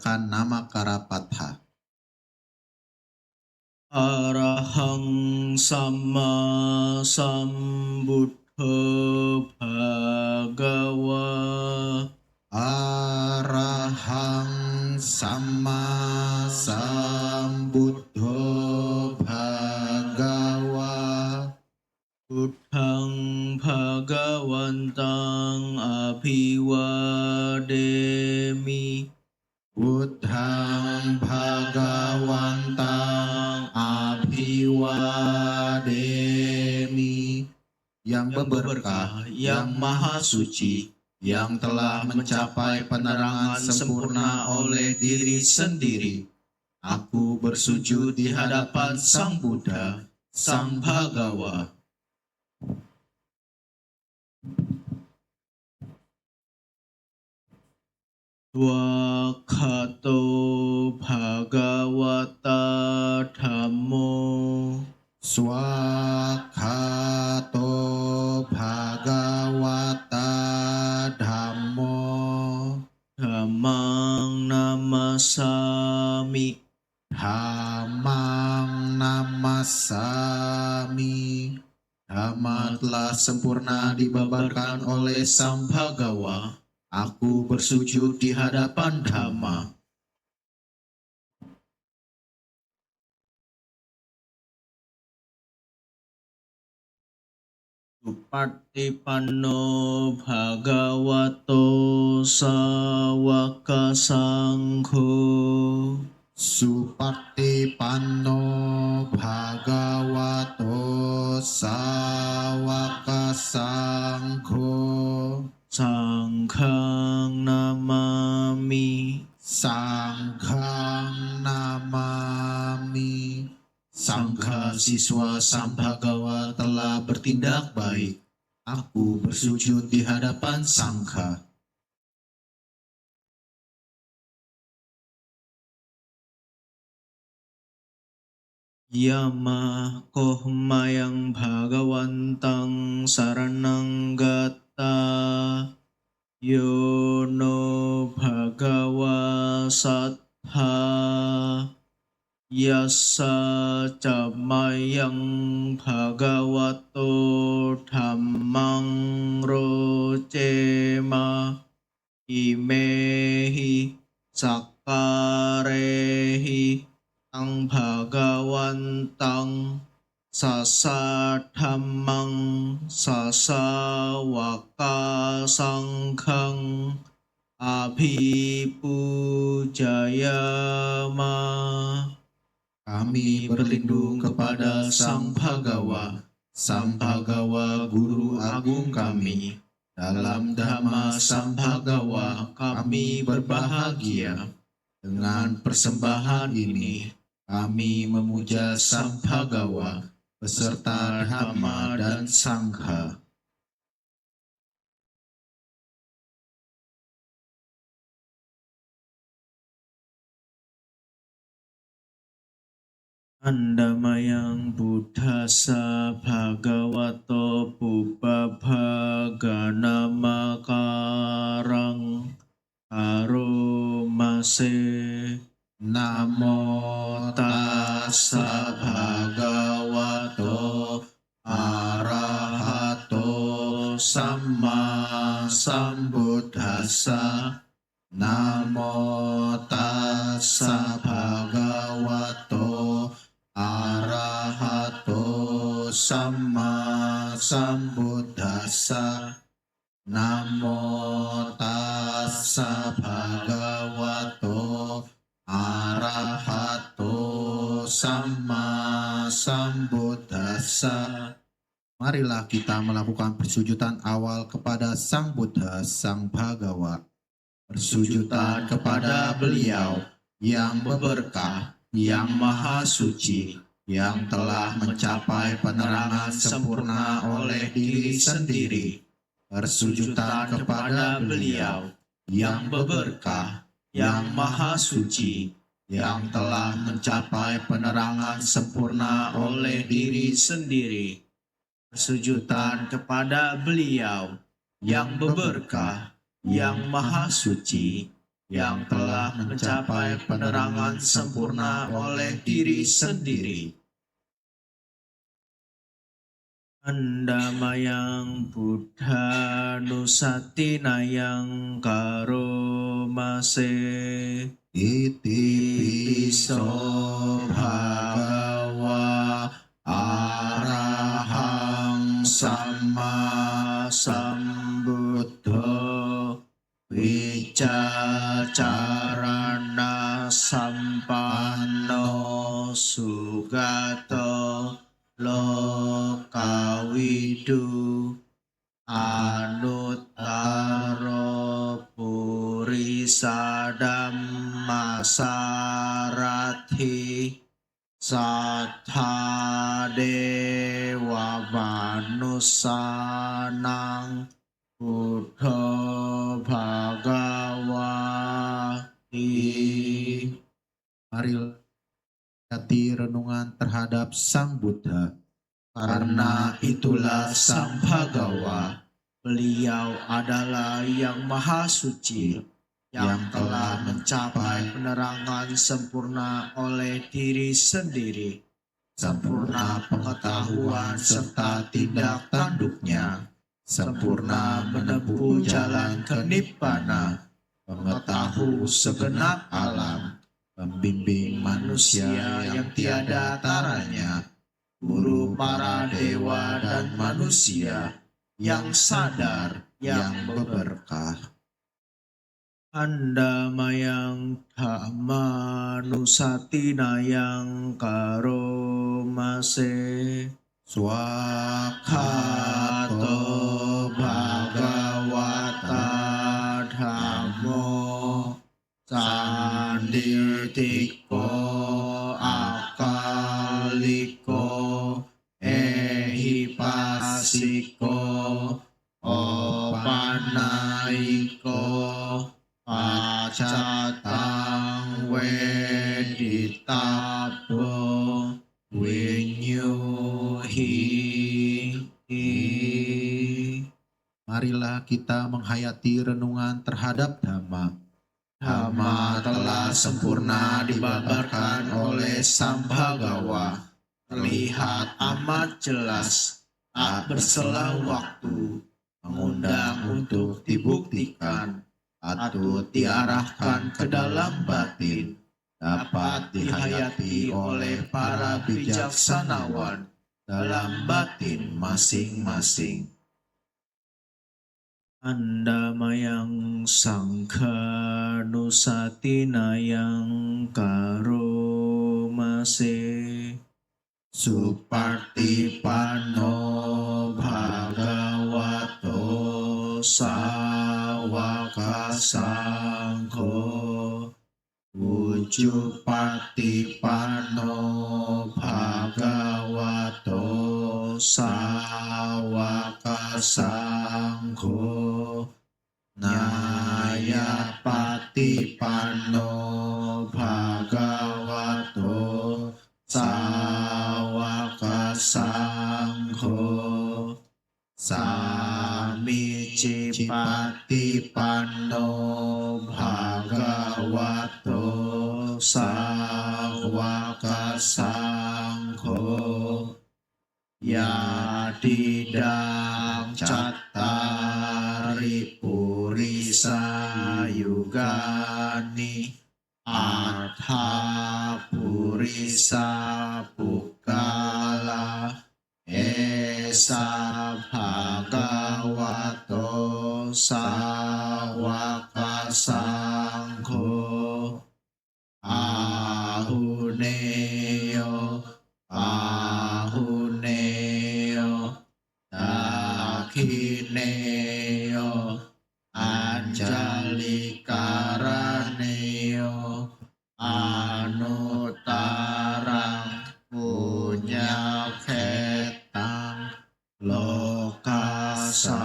memuliakan nama Karapatha. Arahang Sama Sambuddho Bhagawa. Arahang Sama Sambuddho Bhagawa. Buddhang Bhagawantang Abhiwademi. Buddhang Bhagawantang Abhiwademi. Yang berberkah, yang maha suci, yang telah mencapai penerangan sempurna oleh diri sendiri. Aku bersujud di hadapan Sang Buddha, Sang Bhagawa. Swakhato Bhagavata Dhammo. Swakhato Bhagavata Dhammo. Dhammang namasami. Dhammang namasami. Dhamma telah sempurna dibabarkan oleh Sang Bhagawa. Aku bersujud di hadapan Dhamma. Supatipanno Bhagavato Sawaka Sangho. Supatipanno Bhagavato Sawaka Sangho. Sanghang namami. Sanghang namami. Sangha siswa Sang Bhagawa telah bertindak baik. Aku bersujud di hadapan Sangha. Yama kohmayang Bhagawantang saranang gata. Yono Bhagawa Sattha. Yassa camayang Bhagavato Dhammang rocema. Imehi sakarehi ang Bhagawantang sasadhammang sasawaka sanghang abhipujayama. Kami berlindung kepada Sang Bhagawa, Sang Bhagawa Guru Agung kami. Dalam Dhamma Sang Bhagawa kami berbahagia. Dengan persembahan ini, kami memuja Sang Bhagawa beserta Dhamma dan Sangha. Andamayang Buddhasa Bhagavato Pubbabhaganamakarang Aromase. Namo tassa bhagavato arahato samma sambuddhassa. Namo tassa bhagavato arahato samma sambuddhassa. Namo tassa bhagavato arahato samma sambuddhassa. Marilah kita melakukan persujudan awal kepada Sang Buddha, Sang Bhagawa. Persujudan kepada beliau yang berberkah, yang maha suci, yang telah mencapai penerangan sempurna oleh diri sendiri. Persujudan kepada beliau yang berberkah, yang maha suci, yang telah mencapai penerangan sempurna oleh diri sendiri. Persujudan kepada beliau yang berberkah, yang maha suci, yang telah mencapai penerangan sempurna oleh diri sendiri. Andamayang Buddha Nusatinayang Karomase Iti piso bhagawa arahang sama sambuddha wicacarana sampanno sugato lokawidu anuttaro purisa dhammasarathi sattha dewa manusanang buddha bhagawati. Marilah hati renungan terhadap Sang Buddha. Karena itulah Sang Bhagawa, beliau adalah yang maha suci, yang telah mencapai penerangan sempurna oleh diri sendiri, sempurna pengetahuan serta tindak tanduknya, sempurna menempuh jalan ke nibbana, mengetahui segenap alam, Membimbing manusia yang tiada taranya, guru para dewa dan manusia, yang sadar, yang berberkah. Andamayang Dhammanusatinayang Karomase Swakato Bhagawata Dhammo Sanditiko Akaliko Ehipasiko Opanaiko Pacatang Weditabo Winyuhi. Marilah kita menghayati renungan terhadap Dhamma. Dhamma telah sempurna dibabarkan oleh Sang Bhagawa, terlihat amat jelas, tak berselang waktu, mengundang untuk dibuktikan, patut diarahkan ke dalam batin, dapat dihayati oleh para bijaksanawan dalam batin masing-masing. Andamayang Sangha Nusatinayang Karomase Supartipano Bhagavato Sawaka Sangho Ujupatipano Bhagavato Sawaka Sangho Nyayapatipano Bhagavato Sawaka Sangho Samicipatipano Bhagavato Sawaka Sangho Yadidang Cattari Purisa Yugani Artha Purisa Pukala Esa Bhagavato Sawaka Sangho Ahuneo Ahuneo Dakhineo Anjalikaraneo Anutarang Punyakhetang Lokasai.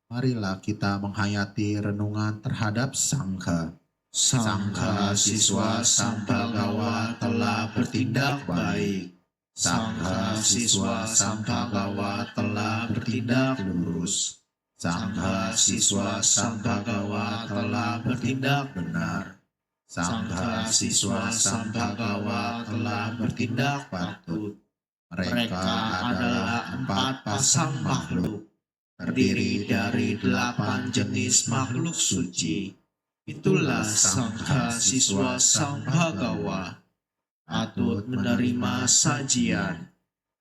Marilah kita menghayati renungan terhadap Sangha. Sangha siswa Sang Bhagawa telah bertindak baik. Sangha siswa Sang Bhagawa telah bertindak lurus. Sangha siswa Sambhagawa telah bertindak benar. Sangha siswa Sambhagawa telah bertindak patut. Mereka adalah 4 pasang makhluk, terdiri dari 8 jenis makhluk suci. Itulah Sangha siswa Sambhagawa. Patut menerima sajian,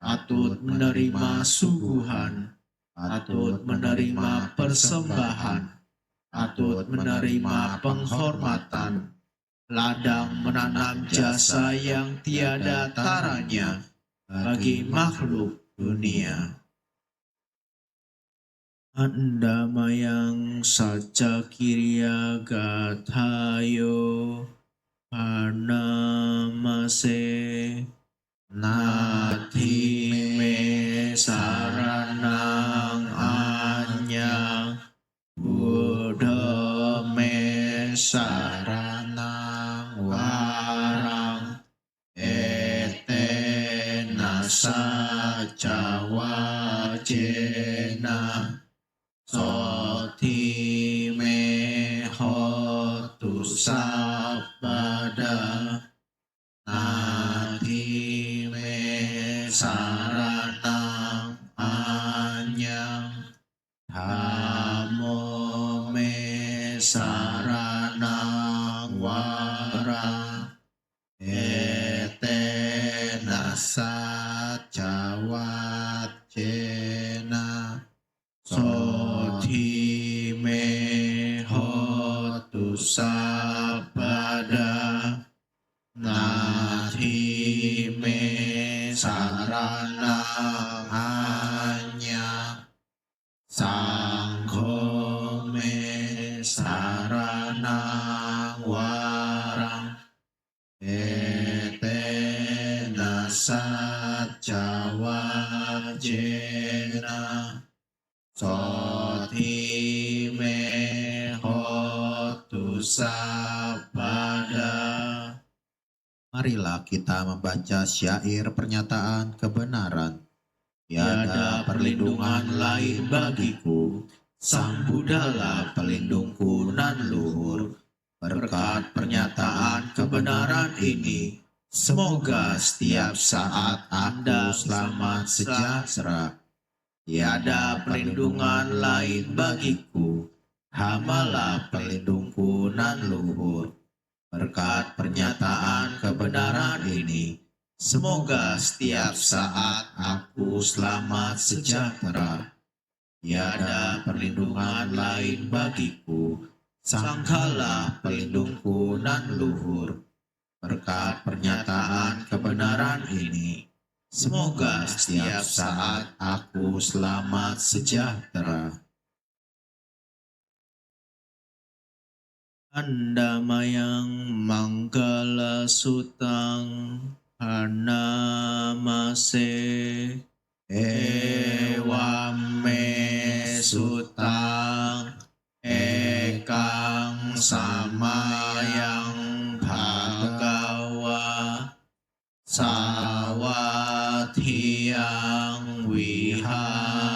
patut menerima suguhan, patut menerima persembahan, patut menerima penghormatan, ladang menanam jasa yang tiada taranya bagi makhluk dunia. Andamayang saca kirya gathayo anamase nati me saranang anyang buddha me saranang warang etena saca wacena soti me hotu sabada nati me saranang anyang dhamo me saranang warang etena saca wacena soti me hotu sabada nati me saranang anyang sangho me saranang warang etena saca wacena soti me hotu sabada. Marilah kita membaca syair pernyataan kebenaran. Tiada perlindungan lain bagiku, Sang Buddhalah pelindungku nan luhur. Berkat pernyataan kebenaran ini, semoga setiap saat Anda selamat sejahtera. Tiada perlindungan lain bagiku, Hamalah pelindungku nan luhur. Berkat pernyataan kebenaran ini, semoga setiap saat aku selamat sejahtera. Tiada perlindungan lain bagiku, Sanghalah pelindungku nan luhur. Berkat pernyataan kebenaran ini, semoga setiap saat aku selamat sejahtera. Andamayang manggala sutang anamase ewame sutang ekang samayang bhagawa sawatiyang wiharati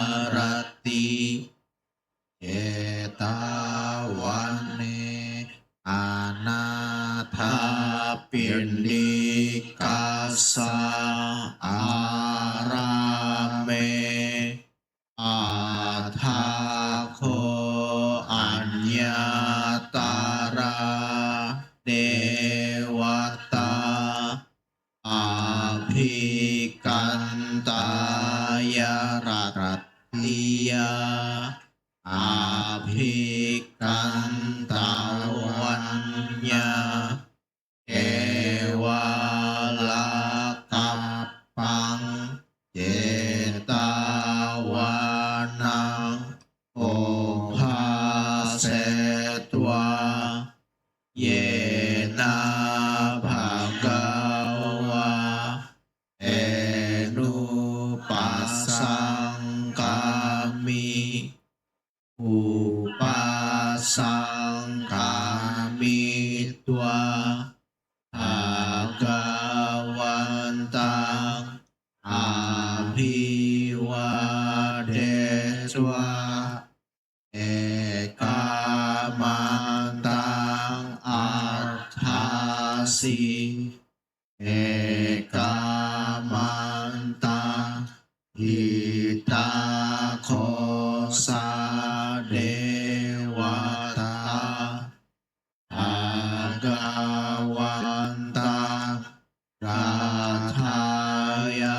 etawane anatha pindikasa arame athako anyatara dewata abhikantaya ratya abhikantawanya ewalakapang jetawanang obhasetwa yena bhagawa enupasang kami upasang kami tua Bhagawantang abhiwadeswa si ekamanta hita khosa dewata agawanta rathaya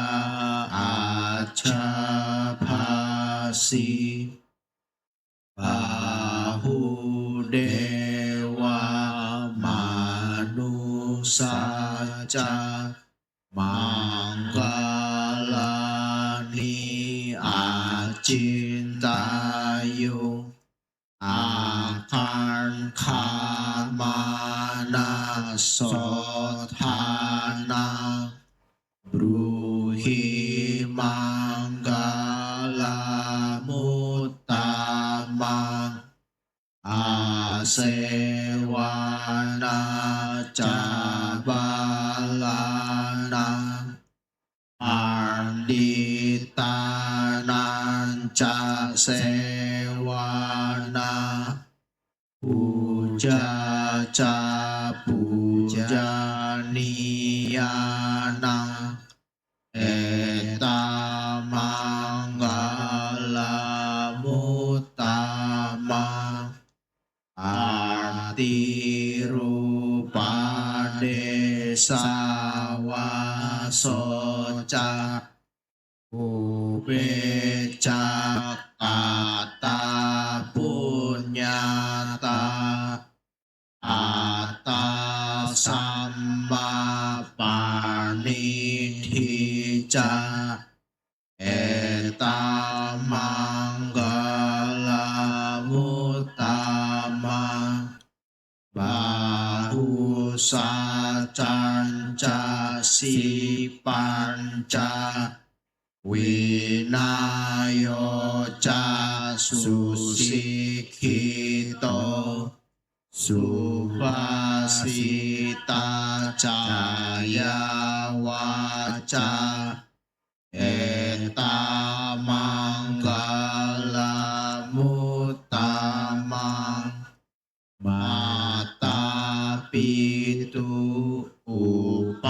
acchapasi bahudewa manusaca manggalani acintayu akan kamana sothana bruhi manggala mutama asewana cabalana arditanan ca sewana puja ca pujaniyana eta manggala mutama arti rupade sawasoca upeca kata punyata ata samba panidhica eta manggala mutama bahu sacanca si panca winayo ca susikhito subhasita caya waca eta manggala mutama mata pitu upatanang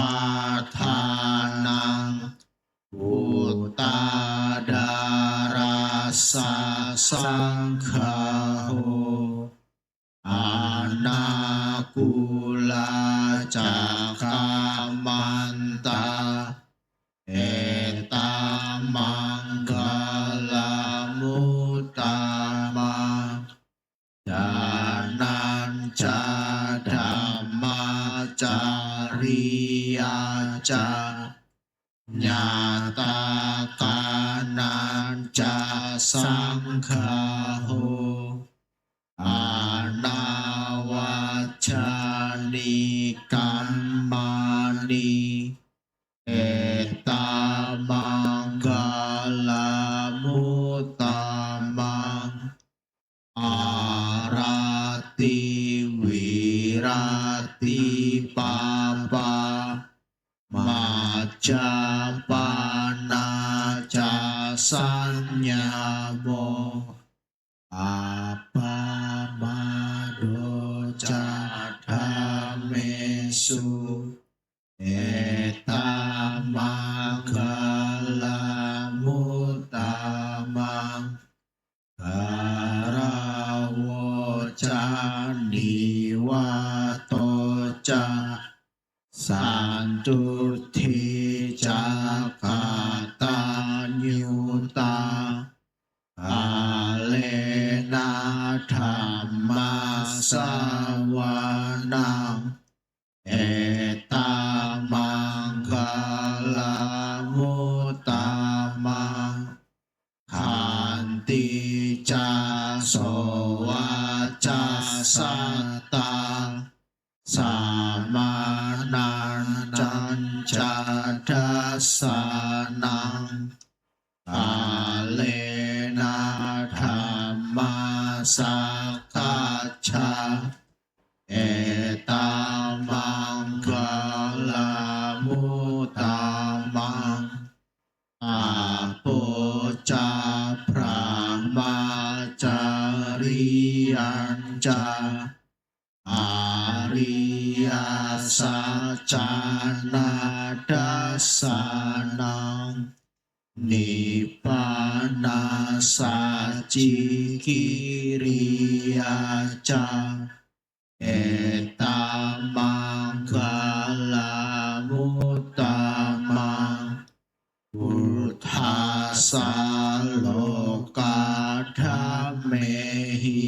utadarasa sanggaho anakula cakamanta eta manggala mutama danan ca dhamma cariya ca nyatakanan ca sanggaho anawacani kammani eta manggala mutama arati wirati papa majapana ca sanyamo apa mado ca dhamesu eta manggala mutama garawo ca niwato ca santuti ca kata nyuta alena dhamma sawanang eta manggala mutama kanti ca sowaca sata samanan ca dasanang alena dhamma sakaca eta manggala mutama apoca brahmacariyan ca Arya sacana dasanang Nibbana sacikiriyaca etamanggalam uttamang Buddhasa lokadhammehi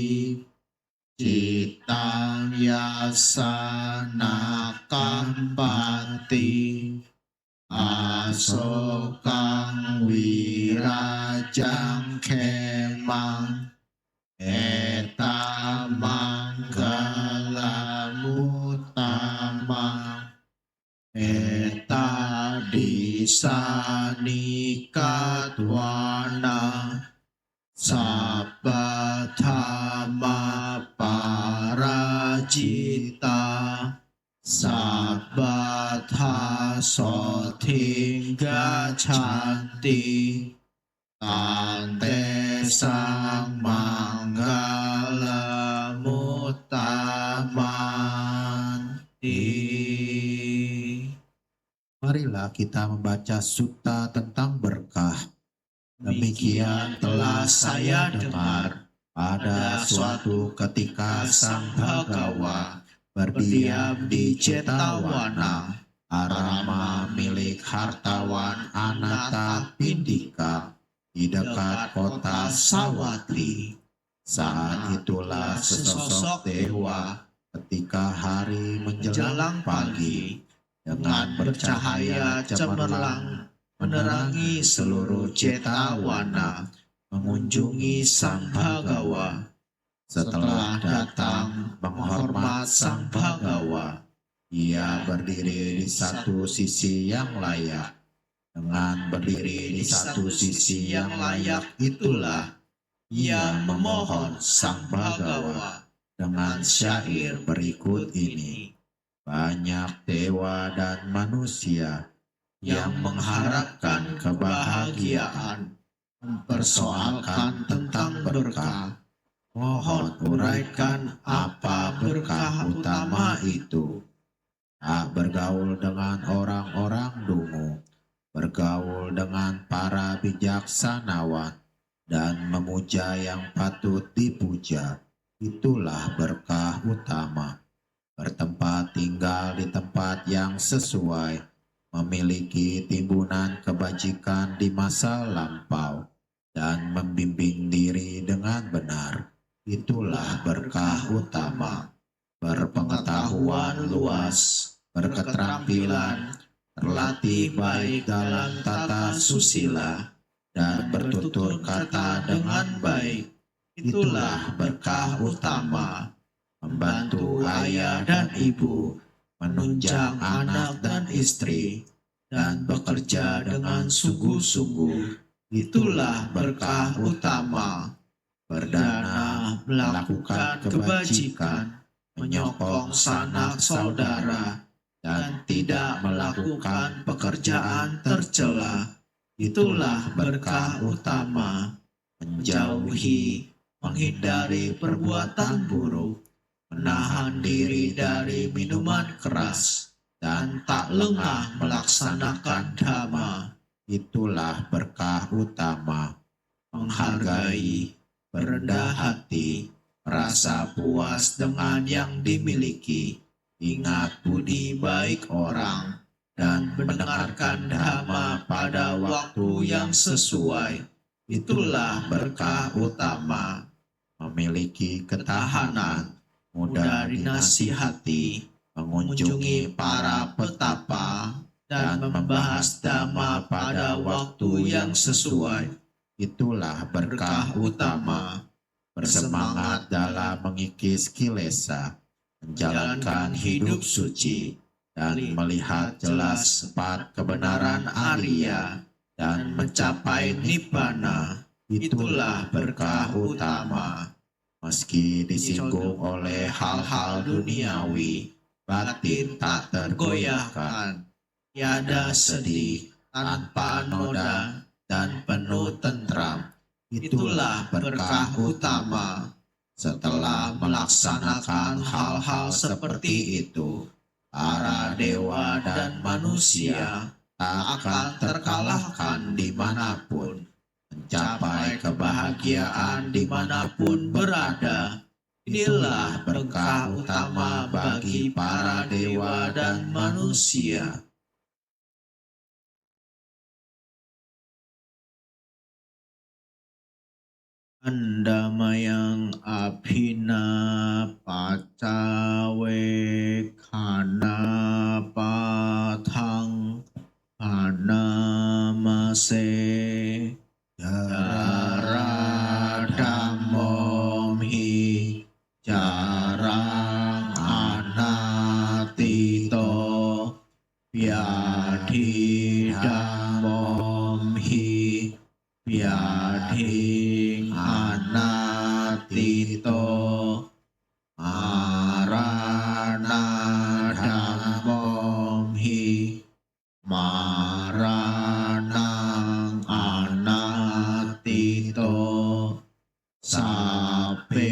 Citang yasana kampati Asokang wirajang kemang etamanggalam uttamang Eta disanikatwana Sabbatama parajita Sabbatha sotingga canti Tante sang manggala mutamanti. Marilah kita membaca sutta tentang berkah. Demikian telah saya dengar pada suatu ketika Sang Bhagawa berdiam di Cetawana, arama milik hartawan Anata Pindika di dekat kota Sawatri. Saat itulah sesosok dewa ketika hari menjelang pagi dengan bercahaya cemerlang menerangi seluruh Cetawana mengunjungi Sang Bhagawa. Setelah datang menghormat Sang Bhagawa, ia berdiri di satu sisi yang layak. Dengan berdiri di satu sisi yang layak itulah ia memohon Sang Bhagawa dengan syair berikut ini. Banyak dewa dan manusia yang mengharapkan kebahagiaan, mempersoalkan tentang berkah. Mohon uraikan apa berkah utama itu. Tak bergaul dengan orang-orang dungu, bergaul dengan para bijaksanawan, dan memuja yang patut dipuja. Itulah berkah utama. Bertempat tinggal di tempat yang sesuai, memiliki timbunan kebajikan di masa lampau, dan membimbing diri dengan benar. Itulah berkah utama. Berpengetahuan luas, berketerampilan, terlatih baik dalam tata susila, dan bertutur kata dengan baik. Itulah berkah utama. Membantu ayah dan ibu, menunjang anak dan istri, dan bekerja dengan sungguh-sungguh. Itulah berkah utama. Berdana melakukan kebajikan, menyokong sanak saudara, dan tidak melakukan pekerjaan tercela. Itulah berkah utama. Menjauhi, menghindari perbuatan buruk, menahan diri dari minuman keras, dan tak lengah melaksanakan dhamma. Itulah berkah utama. Menghargai, berendah hati, merasa puas dengan yang dimiliki, ingat budi baik orang, dan mendengarkan dhamma pada waktu yang sesuai. Itulah berkah utama. Memiliki ketahanan, mudah dinasihati, mengunjungi para petapa, dan membahas dhamma pada waktu yang sesuai. Itulah berkah utama. Bersemangat dalam mengikis kilesa, menjalankan hidup suci, dan melihat jelas sepat kebenaran Arya, dan mencapai Nibbana. Itulah berkah utama. Meski disinggung oleh hal-hal duniawi, batin tak tergoyahkan, tiada sedih, tanpa noda, dan penuh tentram. Itulah berkah utama. Setelah melaksanakan hal-hal seperti itu, para dewa dan manusia tak akan terkalahkan dimanapun, mencapai kebahagiaan dimanapun berada. Inilah berkah utama bagi para dewa dan manusia. Andamayang abhina pacawe khana pathang anamase jara dhammom hi jarang anatito vyadhi dhammom hi vyadhing anatito marana dhammom hi maranang anatito sapehi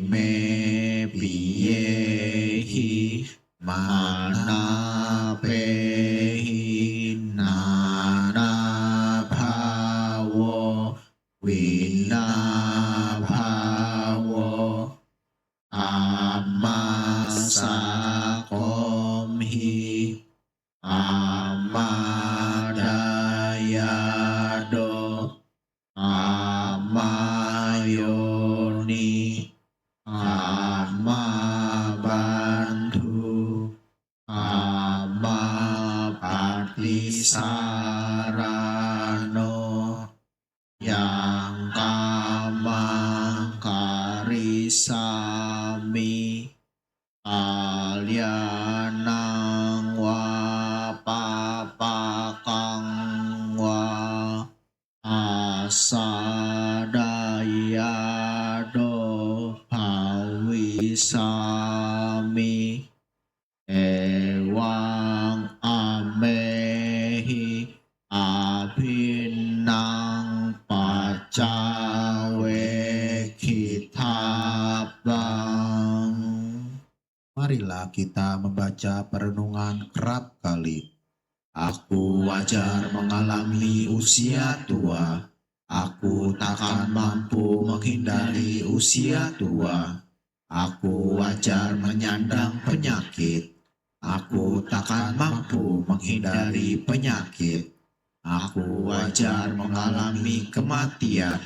me piyehi manapehi nana bhawo vinabhawo amasakomhi amadayado amayoni amabandhu amapatisarano yang kamang karisami alyanang wa papakang wa asadayado bhawisami ewang amehi abhinang pacawe kitabang. Marilah kita membaca perenungan kerap kali. Aku wajar mengalami usia tua. Aku takkan mampu menghindari usia tua. Aku wajar menyandang penyakit. Aku takkan mampu menghindari penyakit. Aku wajar mengalami kematian.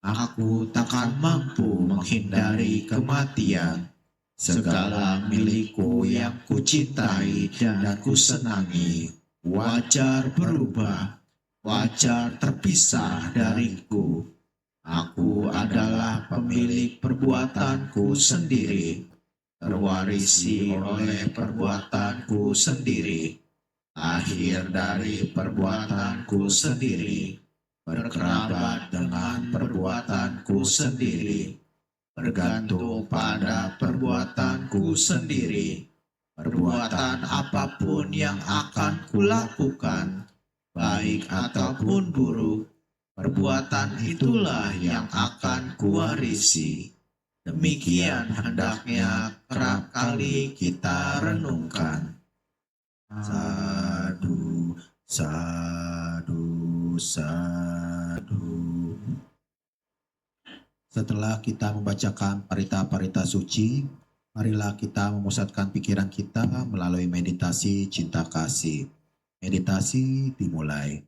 Aku takkan mampu menghindari kematian. Segala milikku yang kucintai dan kusenangi wajar berubah, wajar terpisah dariku. Aku adalah pemilik perbuatanku sendiri, terwarisi oleh perbuatanku sendiri, akhir dari perbuatanku sendiri, berkerabat dengan perbuatanku sendiri, bergantung pada perbuatanku sendiri. Perbuatan apapun yang akan kulakukan, baik ataupun buruk, perbuatan itulah yang akan kuwarisi. Demikian hendaknya kerap kali kita renungkan. Sadu, sadu, sadu. Setelah kita membacakan parita-parita suci, marilah kita memusatkan pikiran kita melalui meditasi cinta kasih. Meditasi dimulai.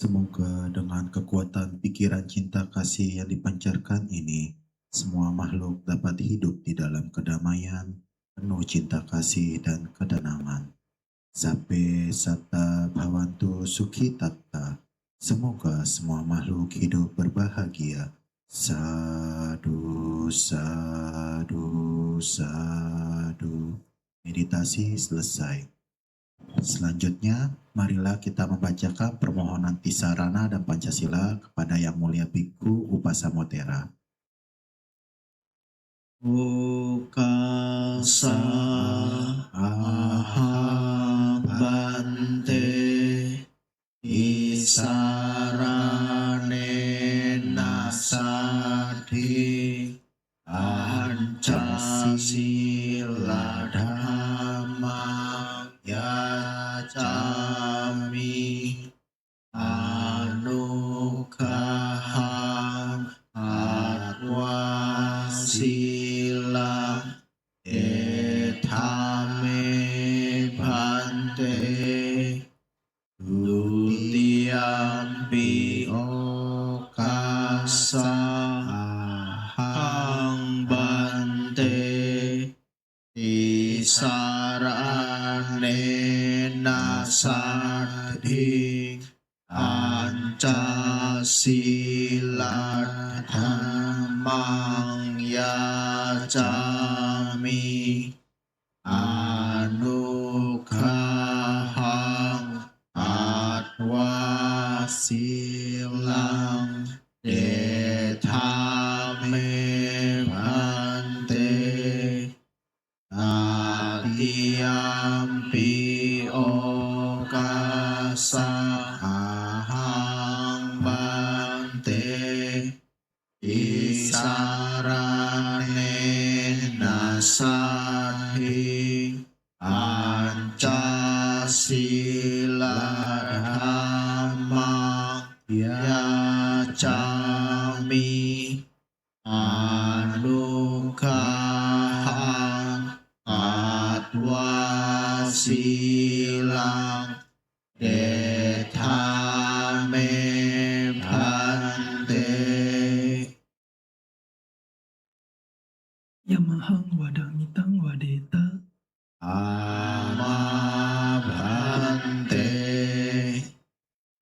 Semoga dengan kekuatan pikiran cinta kasih yang dipancarkan ini, semua makhluk dapat hidup di dalam kedamaian, penuh cinta kasih dan ketenangan. Sape sata bhavantu sukhi tatta. Semoga semua makhluk hidup berbahagia. Sadu, sadu, sadu. Meditasi selesai. Selanjutnya, marilah kita membacakan permohonan Tisarana dan Pancasila kepada Yang Mulia Bhikkhu Upasamotera. Ukasa aham bante isarane nasadi Pancasila dhamma yacami anugraham atwasila etame bante dutiyampi okasa ahang bante isarane nasadi Pancasila dhammang yacami anugrahang atwasilang etame bante Atiyampi okasa ahang bante isarane nasadi Pancasila dhammang yacami anugrahang atwasilang etame bante Yamahang wadamitang wadeta ama bante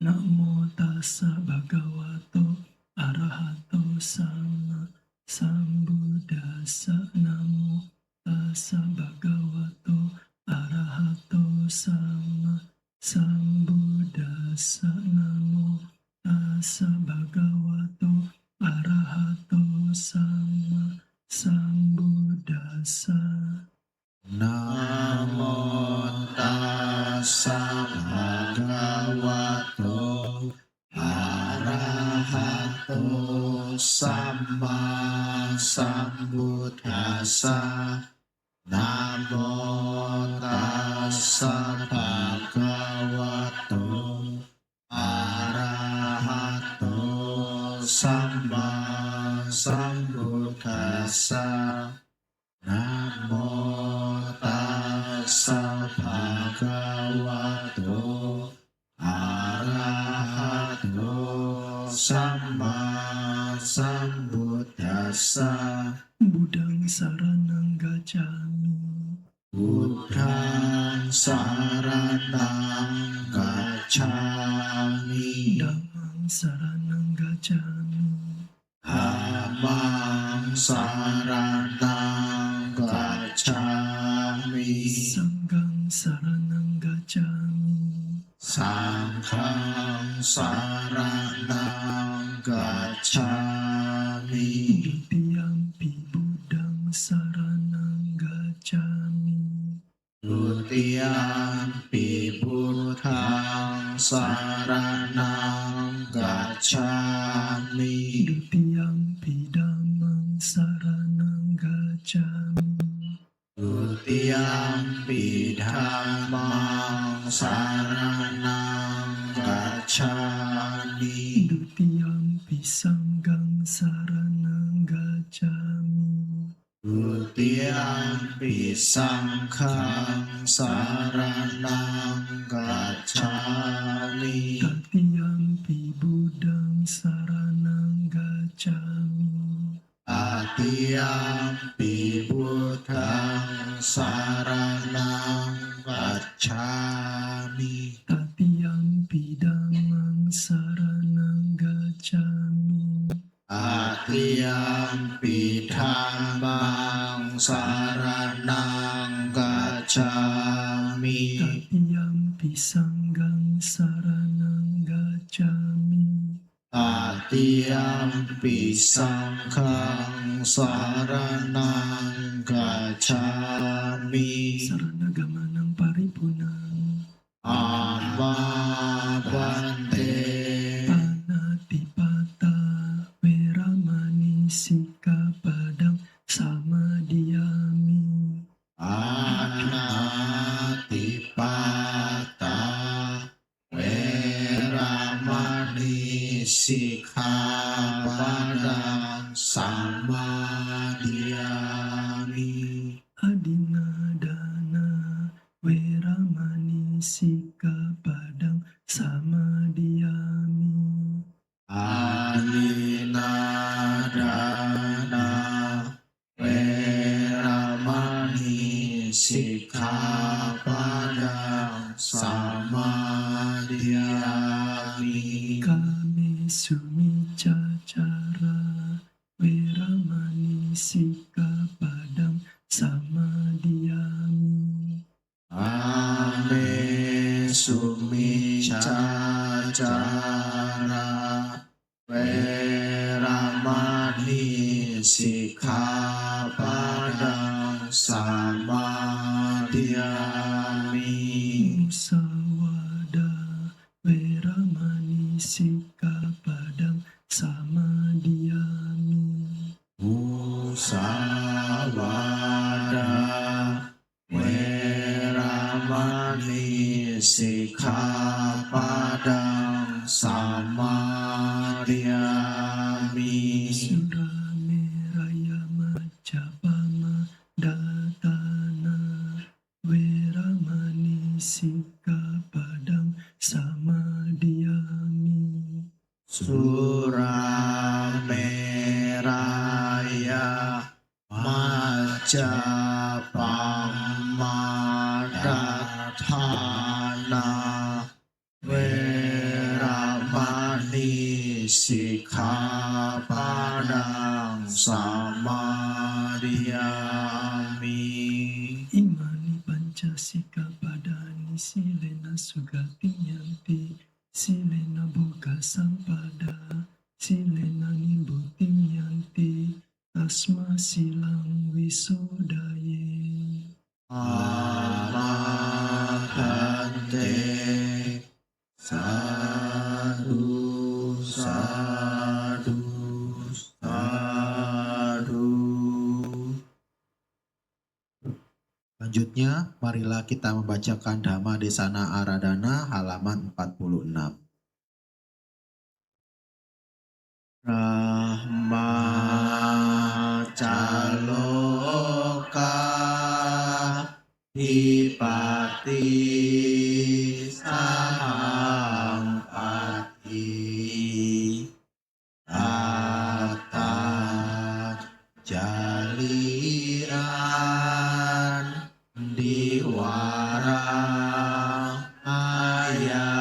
Namo tassa bhagavato arahato sama sambuddhassa. Namo tassa bhagavato arahato sama sambuddhassa. Namo tassa bhagavato arahato sama sambuddhassa. Namo tassa bhagavato arahato sama sambuddhassa. Namo tassa bhagavato arahato sama sambuddhassa. Namo tassa bhagavato arahato sama sambuddhassa. Budang saranang gacami Buddhang saranang gacchami. Dhammang saranang gacami Dhammang saranang gacchami. Sanghang saranang gacami Sanghang saranang gacchami. Dutiyampi budang saranang gacami Dutiyampi buddhang saranang gacchami. Dutiyampi dhammang saranang gacami Dutiyampi dhammang saranang gacchami. Dutiyampi sanghang saranang gacami Dutiyampi sanghang saranang gacchami. Tatiyampi kami. Tatiampi dhammang saranang gacchami. Tatiampi dhammang saranang gacchami. Tatiampi sanghang saranang gacchami. Tatiampi sanghang saranang gacchami. Sarana-gamanang paripurnang. Amma bante. Panatipata Weramani Sikkhapadang Samadhiyami. Anatipata Weramani Sikkhapadang Samadhiyami. Adinadana Weramani Sikkhapadang Samadhiyami. Adinadana Weramani Sikkhapadang Samadhiyami. Kame sumicacara Weramani Sikkhapadang Samadhiyami. Ame sumicacara Weramani Sikkhapadang Samadhiyami. Musawada Weramani Sikkhapadang Samadhiyami. Musawada Weramani Sikkhapadang Samadhiyami. Surameraya Majapama Datana Weramani Sikkhapadang Samadhiyami. Surameraya Majapahmadana Weramani Sikkhapadang Samadhiyami. Imani Pancasikkhapadani Silena Sugatinyanti Silena Boga Sampada Silena Nimbutiyanti Tasma Silang Wisodaye. Amahante. Sadu, sadu, sadu. Selanjutnya, marilah kita membacakan Dhamma Desana Aradhana halaman 46. Brahma Caloka Dipati Sahampati Tata Jaliran Diwara Ayacatha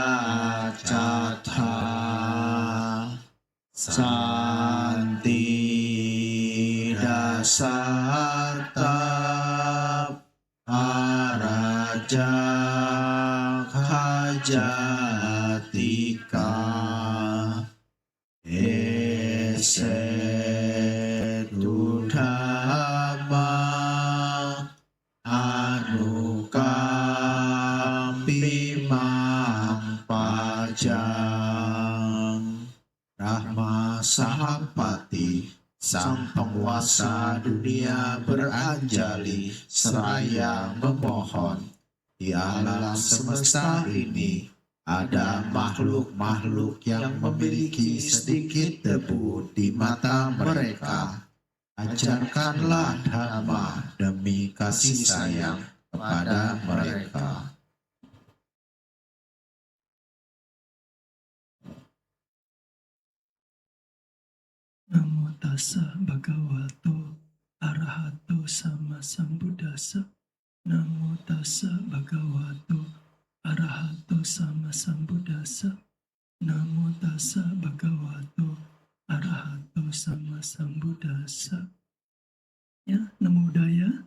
Santi Dasarta Araja Kajatika Esetudhama Anukampimang Pajang. Brahma Sahampati, sang penguasa dunia beranjali seraya memohon. Di alam semesta ini ada makhluk-makhluk yang memiliki sedikit debu di mata mereka. Ajarkanlah Dhamma demi kasih sayang kepada mereka. Namo tassa bhagavato arahato sama sambuddhassa. Namo tassa bhagavato Arahato sama sambuddhassa. Namo tassa bhagavato arahato sama sambuddhassa. Ya, Namo Buddhaya.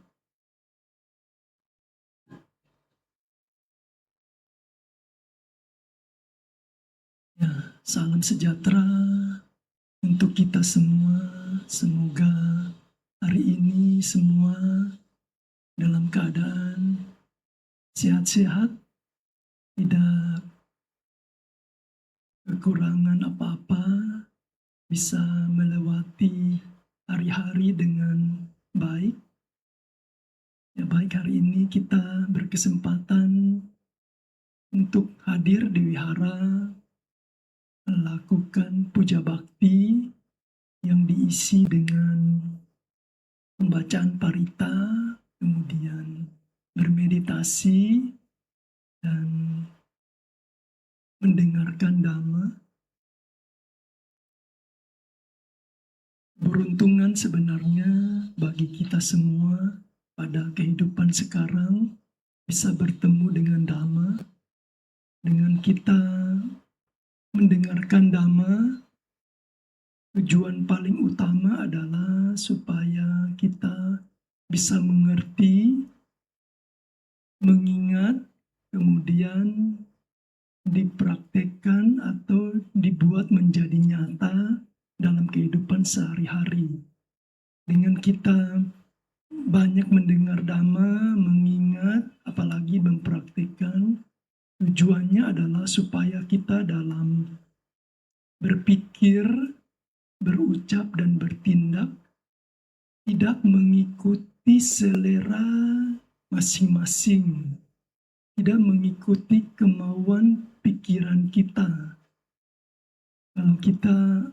Ya, salam sejahtera untuk kita semua. Semoga hari ini semua dalam keadaan sehat-sehat, tidak kekurangan apa-apa, bisa melewati hari-hari dengan baik. Ya, baik, hari ini kita berkesempatan untuk hadir di wihara, melakukan puja bakti yang diisi dengan pembacaan parita, kemudian bermeditasi, dan mendengarkan dhamma. Beruntungan sebenarnya bagi kita semua pada kehidupan sekarang bisa bertemu dengan dhamma. Dengan kita mendengarkan dhamma, tujuan paling utama adalah supaya kita bisa mengerti, mengingat, kemudian dipraktekkan atau dibuat menjadi nyata dalam kehidupan sehari-hari. Dengan kita banyak mendengar dhamma, mengingat, apalagi mempraktekkan, tujuannya adalah supaya kita dalam berpikir, berucap, dan bertindak tidak mengikuti selera masing-masing, tidak mengikuti kemauan pikiran kita. Kalau kita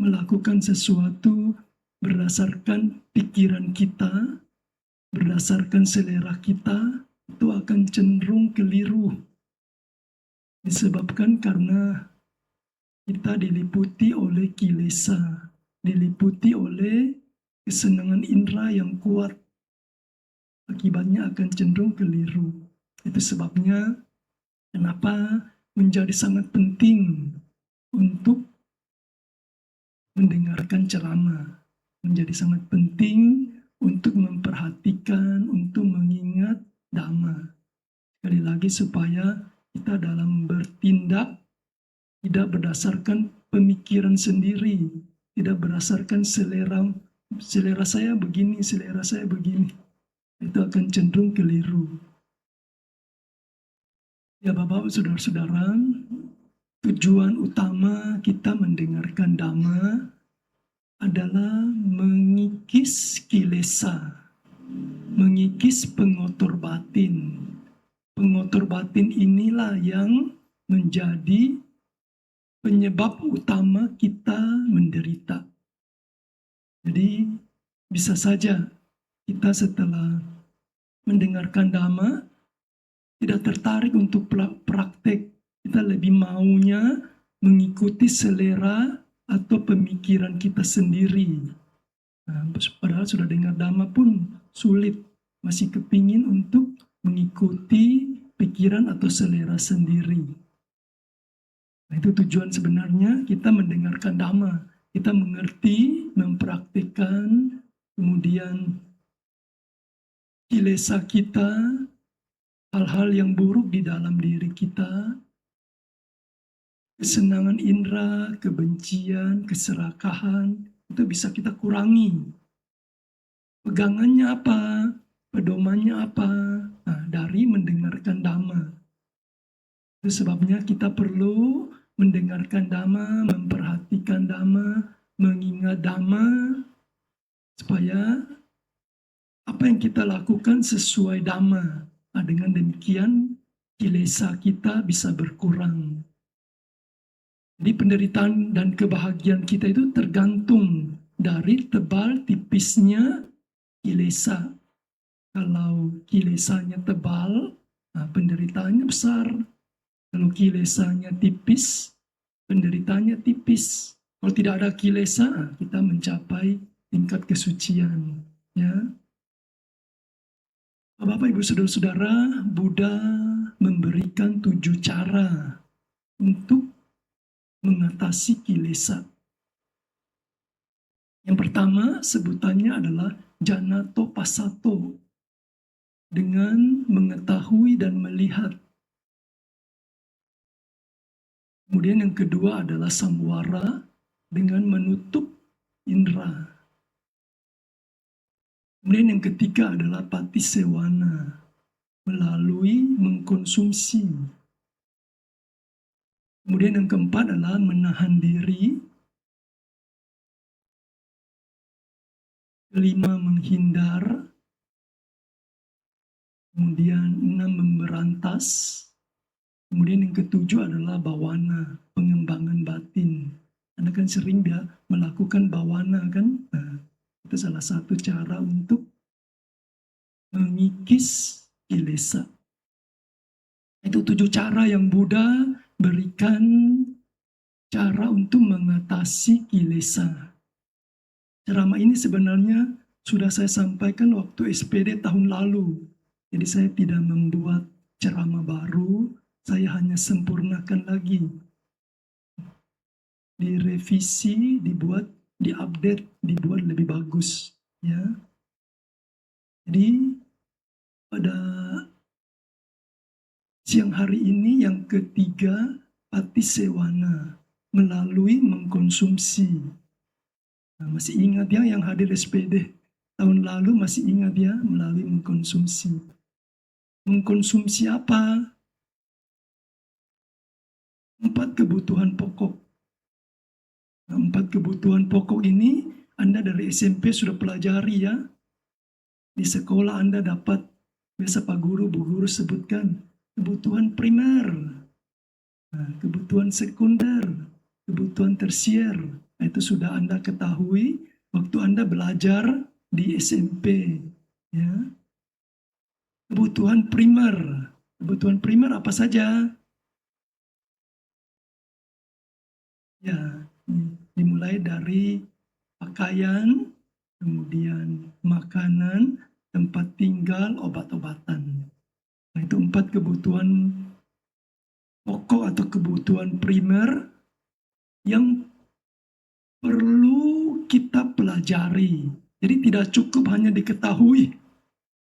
melakukan sesuatu berdasarkan pikiran kita, berdasarkan selera kita, itu akan cenderung keliru. Disebabkan karena kita diliputi oleh kilesa, diliputi oleh kesenangan indera yang kuat. Akibatnya akan cenderung keliru. Itu sebabnya kenapa menjadi sangat penting untuk mendengarkan ceramah. Menjadi sangat penting untuk memperhatikan, untuk mengingat dhamma. Sekali lagi supaya kita dalam bertindak tidak berdasarkan pemikiran sendiri, tidak berdasarkan selera saya begini, selera saya begini. Itu akan cenderung keliru. Ya Bapak, saudara-saudara, tujuan utama kita mendengarkan dhamma adalah mengikis kilesa, mengikis pengotor batin. Pengotor batin inilah yang menjadi penyebab utama kita menderita. Jadi bisa saja kita setelah mendengarkan dhamma tidak tertarik untuk praktek. Kita lebih maunya mengikuti selera atau pemikiran kita sendiri. Nah, padahal sudah dengar dhamma pun sulit, masih kepingin untuk mengikuti pikiran atau selera sendiri. Nah, itu tujuan sebenarnya kita mendengarkan dhamma. Kita mengerti, mempraktikkan, kemudian kilesa kita, hal-hal yang buruk di dalam diri kita, kesenangan indera, kebencian, keserakahan, itu bisa kita kurangi. Pegangannya apa? Pedomannya apa? Nah, dari mendengarkan dhamma. Itu sebabnya kita perlu mendengarkan dhamma, memperhatikan dhamma, mengingat dhamma, supaya apa yang kita lakukan sesuai dhamma. Nah, dengan demikian kilesa kita bisa berkurang. Jadi penderitaan dan kebahagiaan kita itu tergantung dari tebal tipisnya kilesa. Kalau kilesanya tebal, nah penderitaannya besar. Kalau kilesanya tipis, penderitaannya tipis. Kalau tidak ada kilesa, kita mencapai tingkat kesucian. Ya, Bapak, Ibu, Saudara-saudara, Buddha memberikan 7 cara untuk mengatasi kilesa. Yang pertama sebutannya adalah janato passato, dengan mengetahui dan melihat. Kemudian yang kedua adalah samwara, dengan menutup indera. Kemudian yang ketiga adalah patisewana, melalui mengkonsumsi. Kemudian yang keempat adalah menahan diri. Kelima, menghindar. Kemudian 6, memberantas. Kemudian yang ketujuh adalah bawana, pengembangan batin. Anda kan sering melakukan bawana kan? Nah, itu salah satu cara untuk mengikis kilesa. Itu 7 cara yang Buddha berikan, cara untuk mengatasi kilesa. Ceramah ini sebenarnya sudah saya sampaikan waktu SPD tahun lalu. Jadi saya tidak membuat ceramah baru, saya hanya sempurnakan lagi. Direvisi, dibuat, diupdate, dibuat lebih bagus. Ya. Jadi pada siang hari ini yang ketiga, patisewana, melalui mengkonsumsi. Nah, masih ingat ya yang hadir SPD tahun lalu, masih ingat ya, melalui mengkonsumsi. Mengkonsumsi apa? 4 kebutuhan pokok. Nah, 4 kebutuhan pokok ini Anda dari SMP sudah pelajari ya. Di sekolah Anda dapat, biasa Pak Guru, Bu Guru sebutkan, kebutuhan primer, nah, kebutuhan sekunder, kebutuhan tersier. Nah, itu sudah Anda ketahui waktu Anda belajar di SMP. Ya. Kebutuhan primer. Kebutuhan primer apa saja? Ya, dimulai dari pakaian, kemudian makanan, tempat tinggal, obat-obatan. Nah, itu 4 kebutuhan pokok atau kebutuhan primer yang perlu kita pelajari. Jadi tidak cukup hanya diketahui,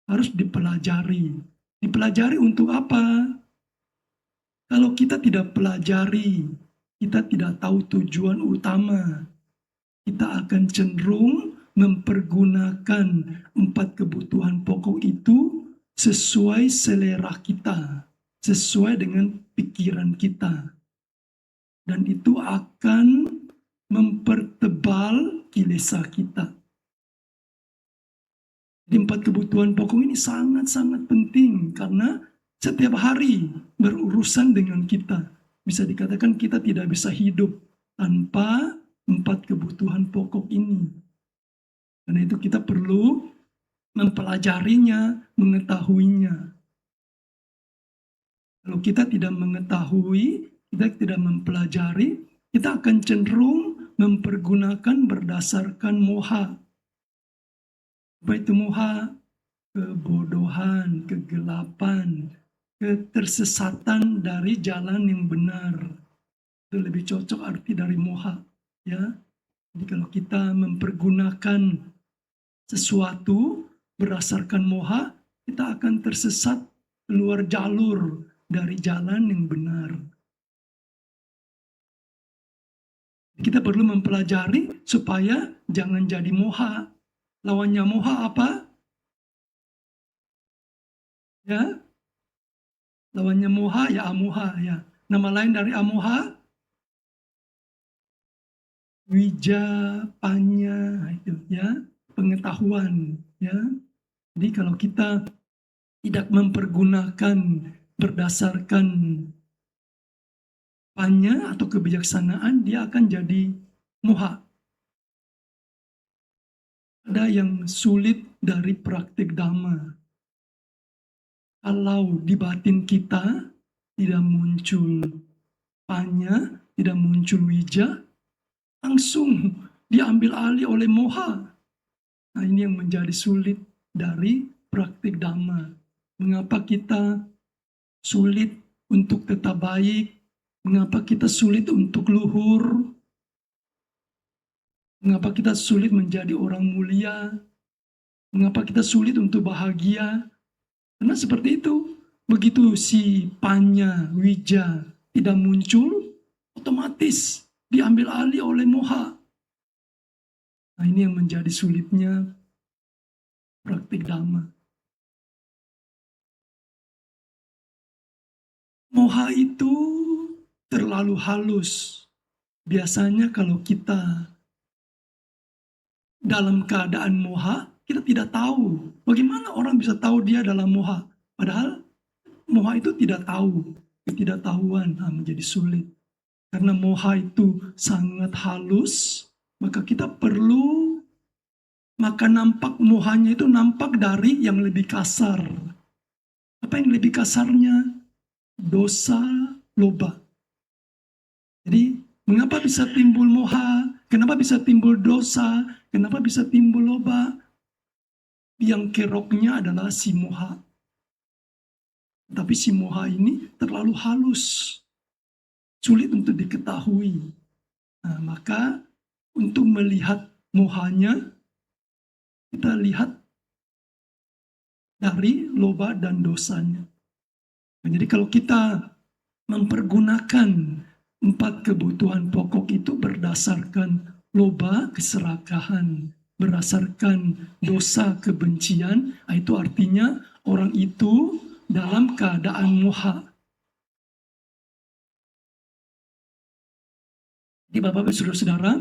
harus dipelajari. Dipelajari untuk apa? Kalau kita tidak pelajari, kita tidak tahu tujuan utama, kita akan cenderung mempergunakan 4 kebutuhan pokok itu sesuai selera kita, sesuai dengan pikiran kita. Dan itu akan mempertebal kilesa kita. Jadi 4 kebutuhan pokok ini sangat-sangat penting karena setiap hari berurusan dengan kita. Bisa dikatakan kita tidak bisa hidup tanpa 4 kebutuhan pokok ini. Karena itu kita perlu mempelajarinya, mengetahuinya. Kalau kita tidak mengetahui, kita tidak mempelajari, kita akan cenderung mempergunakan berdasarkan moha. Apa itu moha? Kebodohan, kegelapan, ketersesatan dari jalan yang benar. Itu lebih cocok arti dari moha. Ya. Jadi kalau kita mempergunakan sesuatu berdasarkan moha, kita akan tersesat keluar jalur dari jalan yang benar. Kita perlu mempelajari supaya jangan jadi moha. Lawannya moha apa? Ya, lawannya moha ya amoha ya. Nama lain dari amoha? Wijapanya, itu ya, pengetahuan ya. Jadi kalau kita tidak mempergunakan berdasarkan panya atau kebijaksanaan, dia akan jadi moha. Ada yang sulit dari praktik dhamma. Kalau di batin kita tidak muncul panya, tidak muncul wija, langsung diambil alih oleh moha. Nah, ini yang menjadi sulit dari praktik dhamma. Mengapa kita sulit untuk tetap baik? Mengapa kita sulit untuk luhur? Mengapa kita sulit menjadi orang mulia? Mengapa kita sulit untuk bahagia? Karena seperti itu. Begitu si Panya, Wija tidak muncul, otomatis diambil alih oleh moha. Nah, ini yang menjadi sulitnya praktik Dhamma. Moha itu terlalu halus. Biasanya kalau kita dalam keadaan moha, kita tidak tahu. Bagaimana orang bisa tahu dia dalam moha? Padahal moha itu tidak tahu. Ketidaktahuan menjadi sulit. Karena moha itu sangat halus, maka kita perlu, maka nampak mohanya itu nampak dari yang lebih kasar. Apa yang lebih kasarnya? Dosa, loba. Jadi, mengapa bisa timbul moha? Kenapa bisa timbul dosa? Kenapa bisa timbul loba? Yang keroknya adalah si moha. Tapi si moha ini terlalu halus. Sulit untuk diketahui. Nah, maka untuk melihat mohanya, kita lihat dari loba dan dosanya. Nah, jadi kalau kita mempergunakan 4 kebutuhan pokok itu berdasarkan loba, keserakahan, berdasarkan dosa, kebencian, itu artinya orang itu dalam keadaan moha. Jadi Bapak-Bapak Saudara-saudara,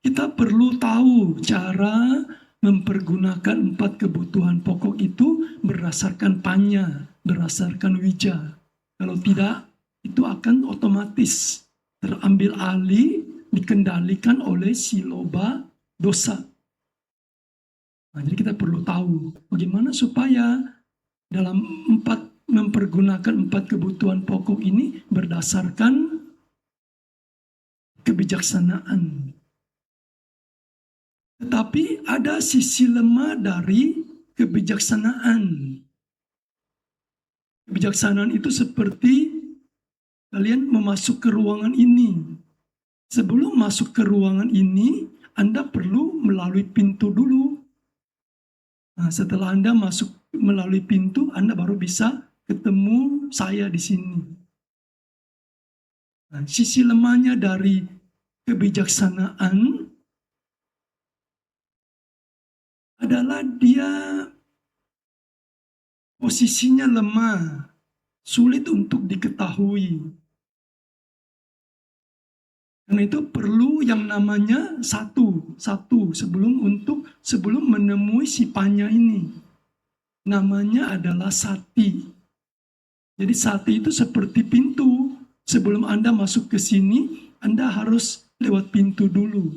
kita perlu tahu cara mempergunakan 4 kebutuhan pokok itu berdasarkan panya, berdasarkan wija. Kalau tidak, itu akan otomatis terambil alih, dikendalikan oleh si loba dosa. Nah, jadi kita perlu tahu bagaimana supaya dalam mempergunakan 4 kebutuhan pokok ini berdasarkan kebijaksanaan. Tetapi ada sisi lemah dari kebijaksanaan. Kebijaksanaan itu seperti kalian memasuk ke ruangan ini. Sebelum masuk ke ruangan ini, Anda perlu melalui pintu dulu. Nah, setelah Anda masuk melalui pintu, Anda baru bisa ketemu saya di sini. Nah, sisi lemahnya dari kebijaksanaan adalah dia posisinya lemah, sulit untuk diketahui. Karena itu perlu yang namanya satu sebelum menemui si panya ini. Namanya adalah sati. Jadi sati itu seperti pintu. Sebelum Anda masuk ke sini, Anda harus lewat pintu dulu.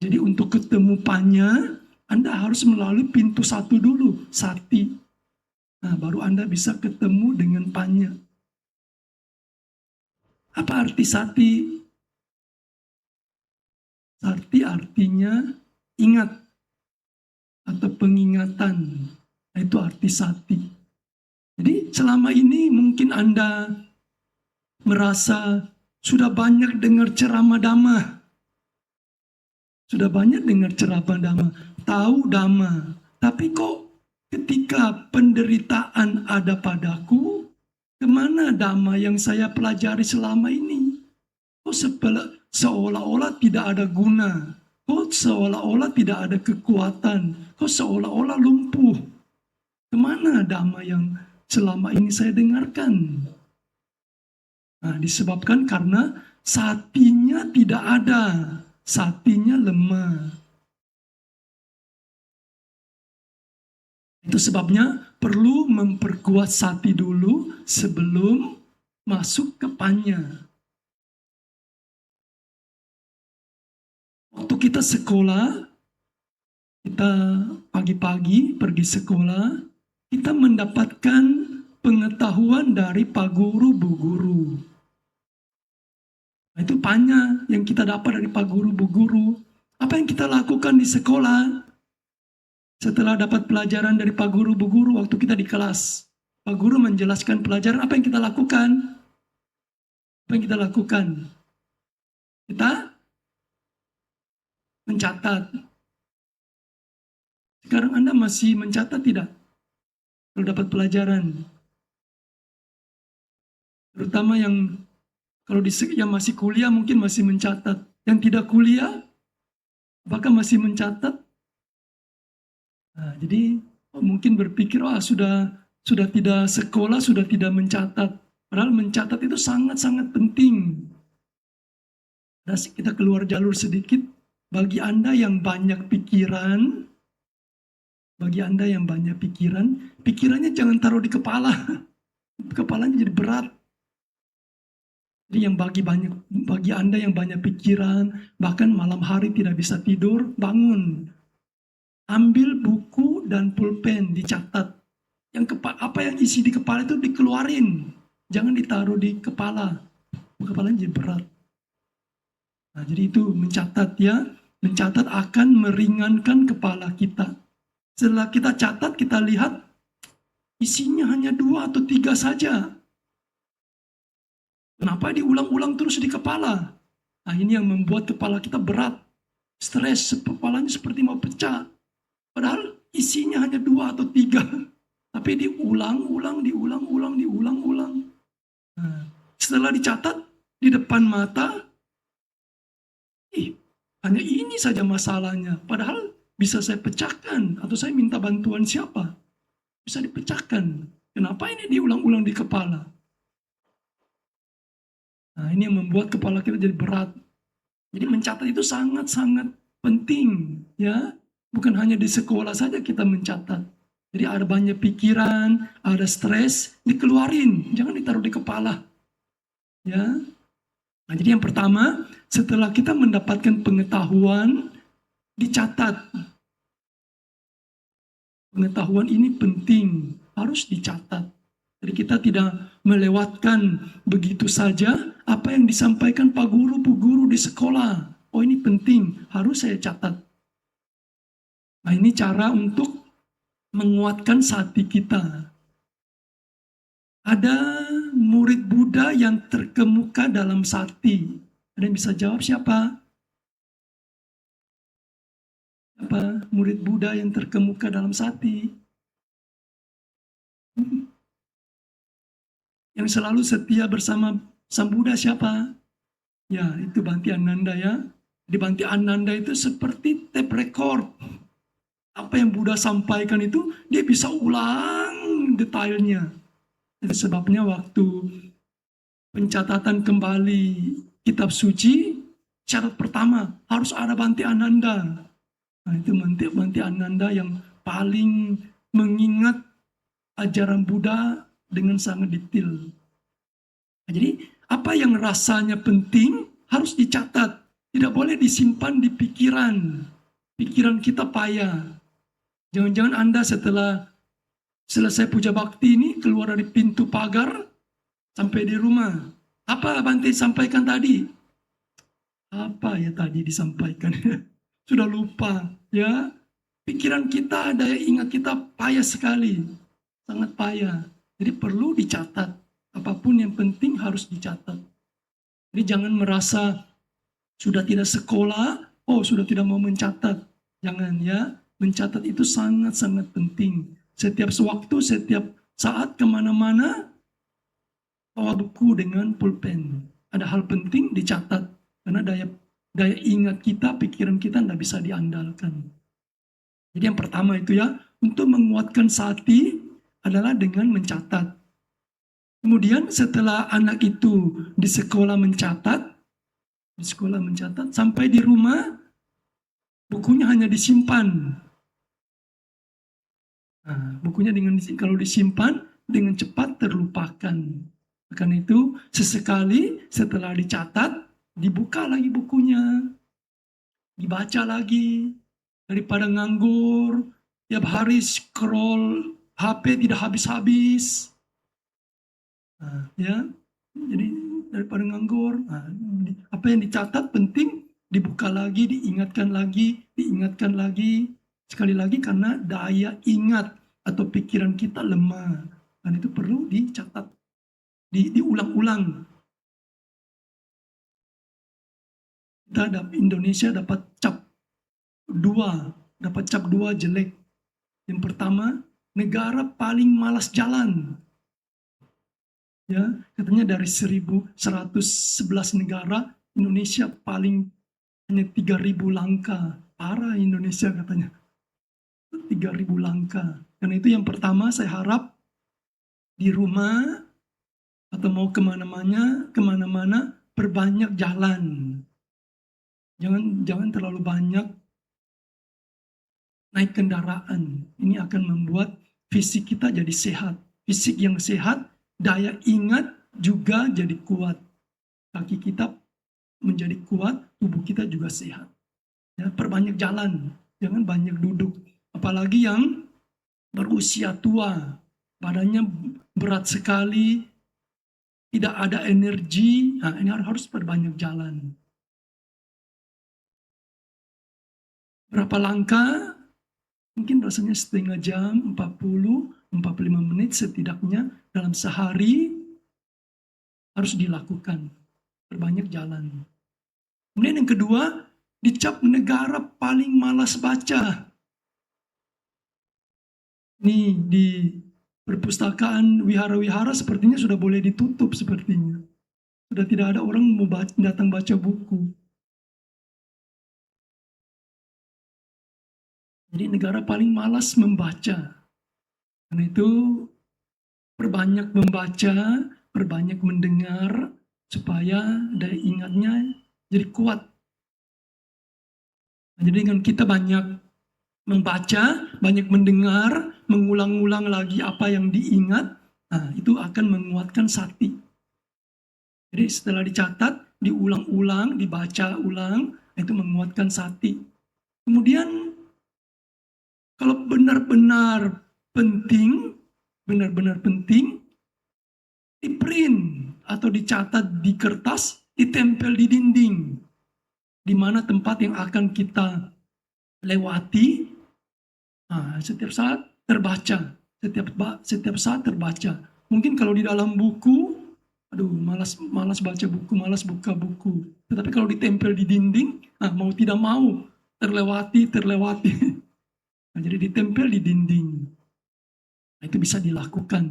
Jadi untuk ketemu panya, Anda harus melalui pintu 1 dulu, sati. Nah, baru Anda bisa ketemu dengan panya. Apa arti sati? Sati artinya ingat atau pengingatan. Nah, itu arti sati. Jadi selama ini mungkin Anda merasa sudah banyak dengar ceramah Dhamma. Sudah banyak dengar ceramah Dhamma. Tahu Dhamma. Tapi kok ketika penderitaan ada padaku, kemana Dhamma yang saya pelajari selama ini? Kok seolah-olah tidak ada guna? Kok seolah-olah tidak ada kekuatan? Kok seolah-olah lumpuh? Kemana Dhamma yang selama ini saya dengarkan? Nah, disebabkan karena satinya tidak ada, satinya lemah. Itu sebabnya perlu memperkuat sati dulu sebelum masuk ke panya. Waktu kita sekolah, kita pagi-pagi pergi sekolah, kita mendapatkan pengetahuan dari Pak Guru, Bu Guru. Nah, itu panya yang kita dapat dari Pak Guru, Bu Guru. Apa yang kita lakukan di sekolah setelah dapat pelajaran dari Pak Guru, Bu Guru waktu kita di kelas? Pak Guru menjelaskan pelajaran, apa yang kita lakukan? Apa yang kita lakukan? Kita mencatat. Sekarang Anda masih mencatat tidak? Kalau dapat pelajaran. Terutama yang kalau yang masih kuliah mungkin masih mencatat. Yang tidak kuliah, apakah masih mencatat? Nah, jadi mungkin berpikir, sudah tidak sekolah, sudah tidak mencatat. Padahal mencatat itu sangat-sangat penting. Nah, kita keluar jalur sedikit. Bagi Anda yang banyak pikiran, pikirannya jangan taruh di kepala. Kepalanya jadi berat. Jadi bagi Anda yang banyak pikiran, bahkan malam hari tidak bisa tidur, bangun. Ambil buku dan pulpen, dicatat. Apa yang isi di kepala itu dikeluarin. Jangan ditaruh di kepala. Kepalanya jadi berat. Nah, jadi itu mencatat ya. Mencatat akan meringankan kepala kita. Setelah kita catat, kita lihat isinya hanya 2 atau 3 saja. Kenapa diulang-ulang terus di kepala? Nah, ini yang membuat kepala kita berat. Stres, kepalanya seperti mau pecah. Padahal isinya hanya 2 atau 3. Tapi diulang-ulang. Nah, setelah dicatat di depan mata, hanya ini saja masalahnya. Padahal bisa saya pecahkan, atau saya minta bantuan siapa? Bisa dipecahkan. Kenapa ini diulang-ulang di kepala? Nah, ini yang membuat kepala kita jadi berat. Jadi mencatat itu sangat-sangat penting, ya. Bukan hanya di sekolah saja kita mencatat. Jadi ada banyak pikiran, ada stres, dikeluarin, jangan ditaruh di kepala. Ya. Nah, jadi yang pertama, setelah kita mendapatkan pengetahuan, dicatat. Pengetahuan ini penting, harus dicatat. Jadi kita tidak melewatkan begitu saja apa yang disampaikan Pak Guru, Bu Guru di sekolah. Oh, ini penting, harus saya catat. Nah, ini cara untuk menguatkan hati kita. Ada murid Buddha yang terkemuka dalam sakti. Ada yang bisa jawab siapa? Apa murid Buddha yang terkemuka dalam sakti? Yang selalu setia bersama Sang Buddha siapa? Ya, itu Bhante Ananda ya. Di Bhante Ananda itu seperti tape record. Apa yang Buddha sampaikan itu, dia bisa ulang detailnya. Itu sebabnya waktu pencatatan kembali kitab suci, syarat pertama harus ada Bhante Ananda. Nah, itu Bhante Ananda yang paling mengingat ajaran Buddha dengan sangat detail. Nah, jadi apa yang rasanya penting harus dicatat. Tidak boleh disimpan di pikiran. Pikiran kita payah. Jangan-jangan Anda setelah selesai puja bakti ini keluar dari pintu pagar sampai di rumah. Apa Bante sampaikan tadi? Apa ya tadi disampaikan? Sudah lupa ya. Pikiran kita, daya ingat kita payah sekali. Sangat payah. Jadi perlu dicatat. Apapun yang penting harus dicatat. Jadi jangan merasa sudah tidak sekolah, sudah tidak mau mencatat. Jangan ya. Mencatat itu sangat-sangat penting. Setiap sewaktu, setiap saat, kemana-mana, bawa buku dengan pulpen. Ada hal penting dicatat. Karena daya ingat kita, pikiran kita tidak bisa diandalkan. Jadi yang pertama itu ya, untuk menguatkan hati adalah dengan mencatat. Kemudian setelah anak itu di sekolah mencatat, sampai di rumah, bukunya hanya disimpan. Nah, bukunya kalau disimpan dengan cepat terlupakan. Karena itu sesekali setelah dicatat, dibuka lagi bukunya, dibaca lagi, daripada nganggur, tiap hari scroll HP tidak habis-habis. Nah, ya, jadi daripada nganggur, apa yang dicatat penting dibuka lagi, diingatkan lagi. Sekali lagi karena daya ingat atau pikiran kita lemah. Dan itu perlu dicatat, diulang-ulang. Indonesia dapat cap 2 jelek. Yang pertama, negara paling malas jalan. Ya, katanya dari 1.111 negara, Indonesia paling hanya 3.000 langkah. Parah Indonesia katanya. 3.000 langkah. Karena itu yang pertama saya harap di rumah atau mau kemana-mana perbanyak jalan. Jangan terlalu banyak naik kendaraan. Ini akan membuat fisik kita jadi sehat. Fisik yang sehat, daya ingat juga jadi kuat. Kaki kita menjadi kuat, tubuh kita juga sehat. Ya, perbanyak jalan, jangan banyak duduk. Apalagi yang berusia tua, badannya berat sekali, tidak ada energi. Nah, ini harus perbanyak jalan. Berapa langkah? Mungkin rasanya setengah jam, 40-45 menit setidaknya dalam sehari harus dilakukan. Perbanyak jalan. Kemudian yang kedua, dicap negara paling malas baca. Nih di perpustakaan wihara-wihara sepertinya sudah boleh ditutup sepertinya. Sudah tidak ada orang mau datang baca buku. Jadi negara paling malas membaca. Karena itu perbanyak membaca, perbanyak mendengar, supaya daya ingatnya jadi kuat. Nah, jadi dengan kita banyak membaca, banyak mendengar, mengulang-ulang lagi apa yang diingat, nah itu akan menguatkan sati. Jadi setelah dicatat, diulang-ulang, dibaca ulang, itu menguatkan sati. Kemudian kalau benar-benar penting, di print atau dicatat di kertas, ditempel di dinding, di mana tempat yang akan kita lewati. Nah, setiap saat terbaca, setiap saat terbaca. Mungkin kalau di dalam buku, aduh malas baca buku, malas buka buku. Tetapi kalau ditempel di dinding, nah, mau tidak mau terlewati. Nah, jadi ditempel di dinding. Nah, itu bisa dilakukan.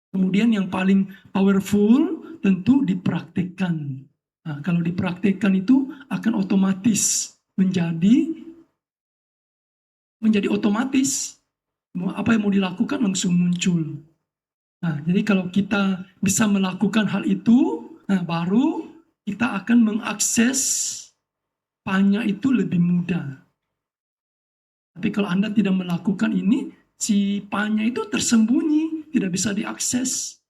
Kemudian yang paling powerful tentu dipraktikkan. Nah, kalau dipraktikkan itu akan otomatis menjadi otomatis. Apa yang mau dilakukan langsung muncul. Nah, jadi kalau kita bisa melakukan hal itu, nah baru kita akan mengakses panya itu lebih mudah. Tapi kalau Anda tidak melakukan ini, si panya itu tersembunyi, tidak bisa diakses.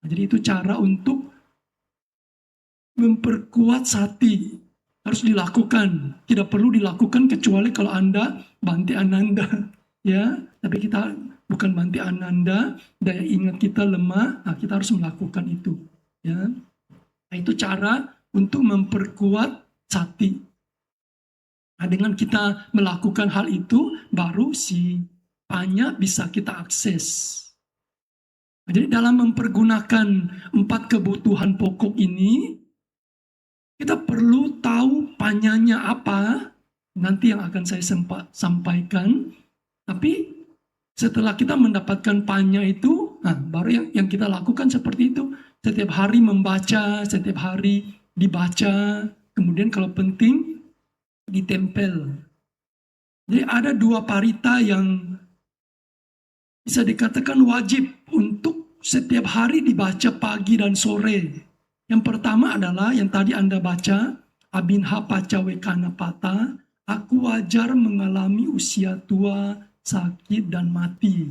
Nah, jadi itu cara untuk memperkuat sati. Harus dilakukan. Tidak perlu dilakukan kecuali kalau Anda Bante Ananda. Ya, tapi kita bukan Bante Ananda, daya ingat kita lemah, nah kita harus melakukan itu. Ya, nah, itu cara untuk memperkuat sati. Nah, dengan kita melakukan hal itu, baru si panya bisa kita akses. Nah, jadi dalam mempergunakan 4 kebutuhan pokok ini, kita perlu tahu panyanya apa, nanti yang akan saya sampaikan. Tapi setelah kita mendapatkan panya itu, nah baru yang kita lakukan seperti itu. Setiap hari membaca, setiap hari dibaca, kemudian kalau penting ditempel. Jadi ada 2 parita yang bisa dikatakan wajib untuk setiap hari dibaca pagi dan sore. Yang pertama adalah yang tadi Anda baca, Abinha Pacawekana Pata, aku wajar mengalami usia tua, sakit, dan mati.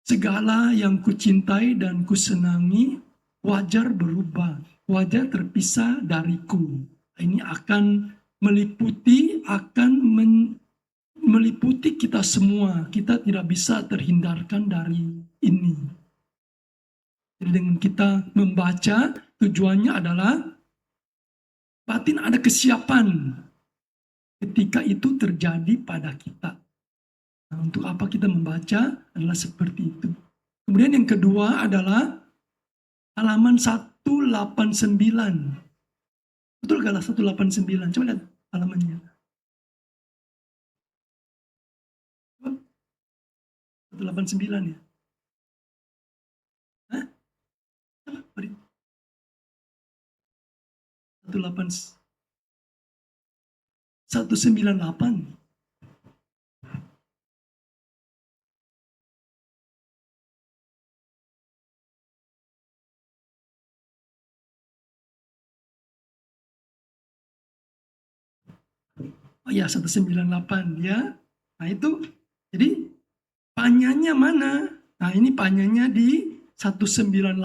Segala yang kucintai dan kusenangi wajar berubah, wajar terpisah dariku. Ini akan meliputi kita semua. Kita tidak bisa terhindarkan dari ini. Jadi dengan kita membaca, tujuannya adalah batin ada kesiapan ketika itu terjadi pada kita. Nah, untuk apa kita membaca adalah seperti itu. Kemudian yang kedua adalah halaman 189. Betul gak lah 189? Coba lihat halamannya. 189 ya? Hah? Coba, mari. 198. Oh ya, 198 ya. Nah itu, jadi panyanya mana? Nah ini panyanya di 198.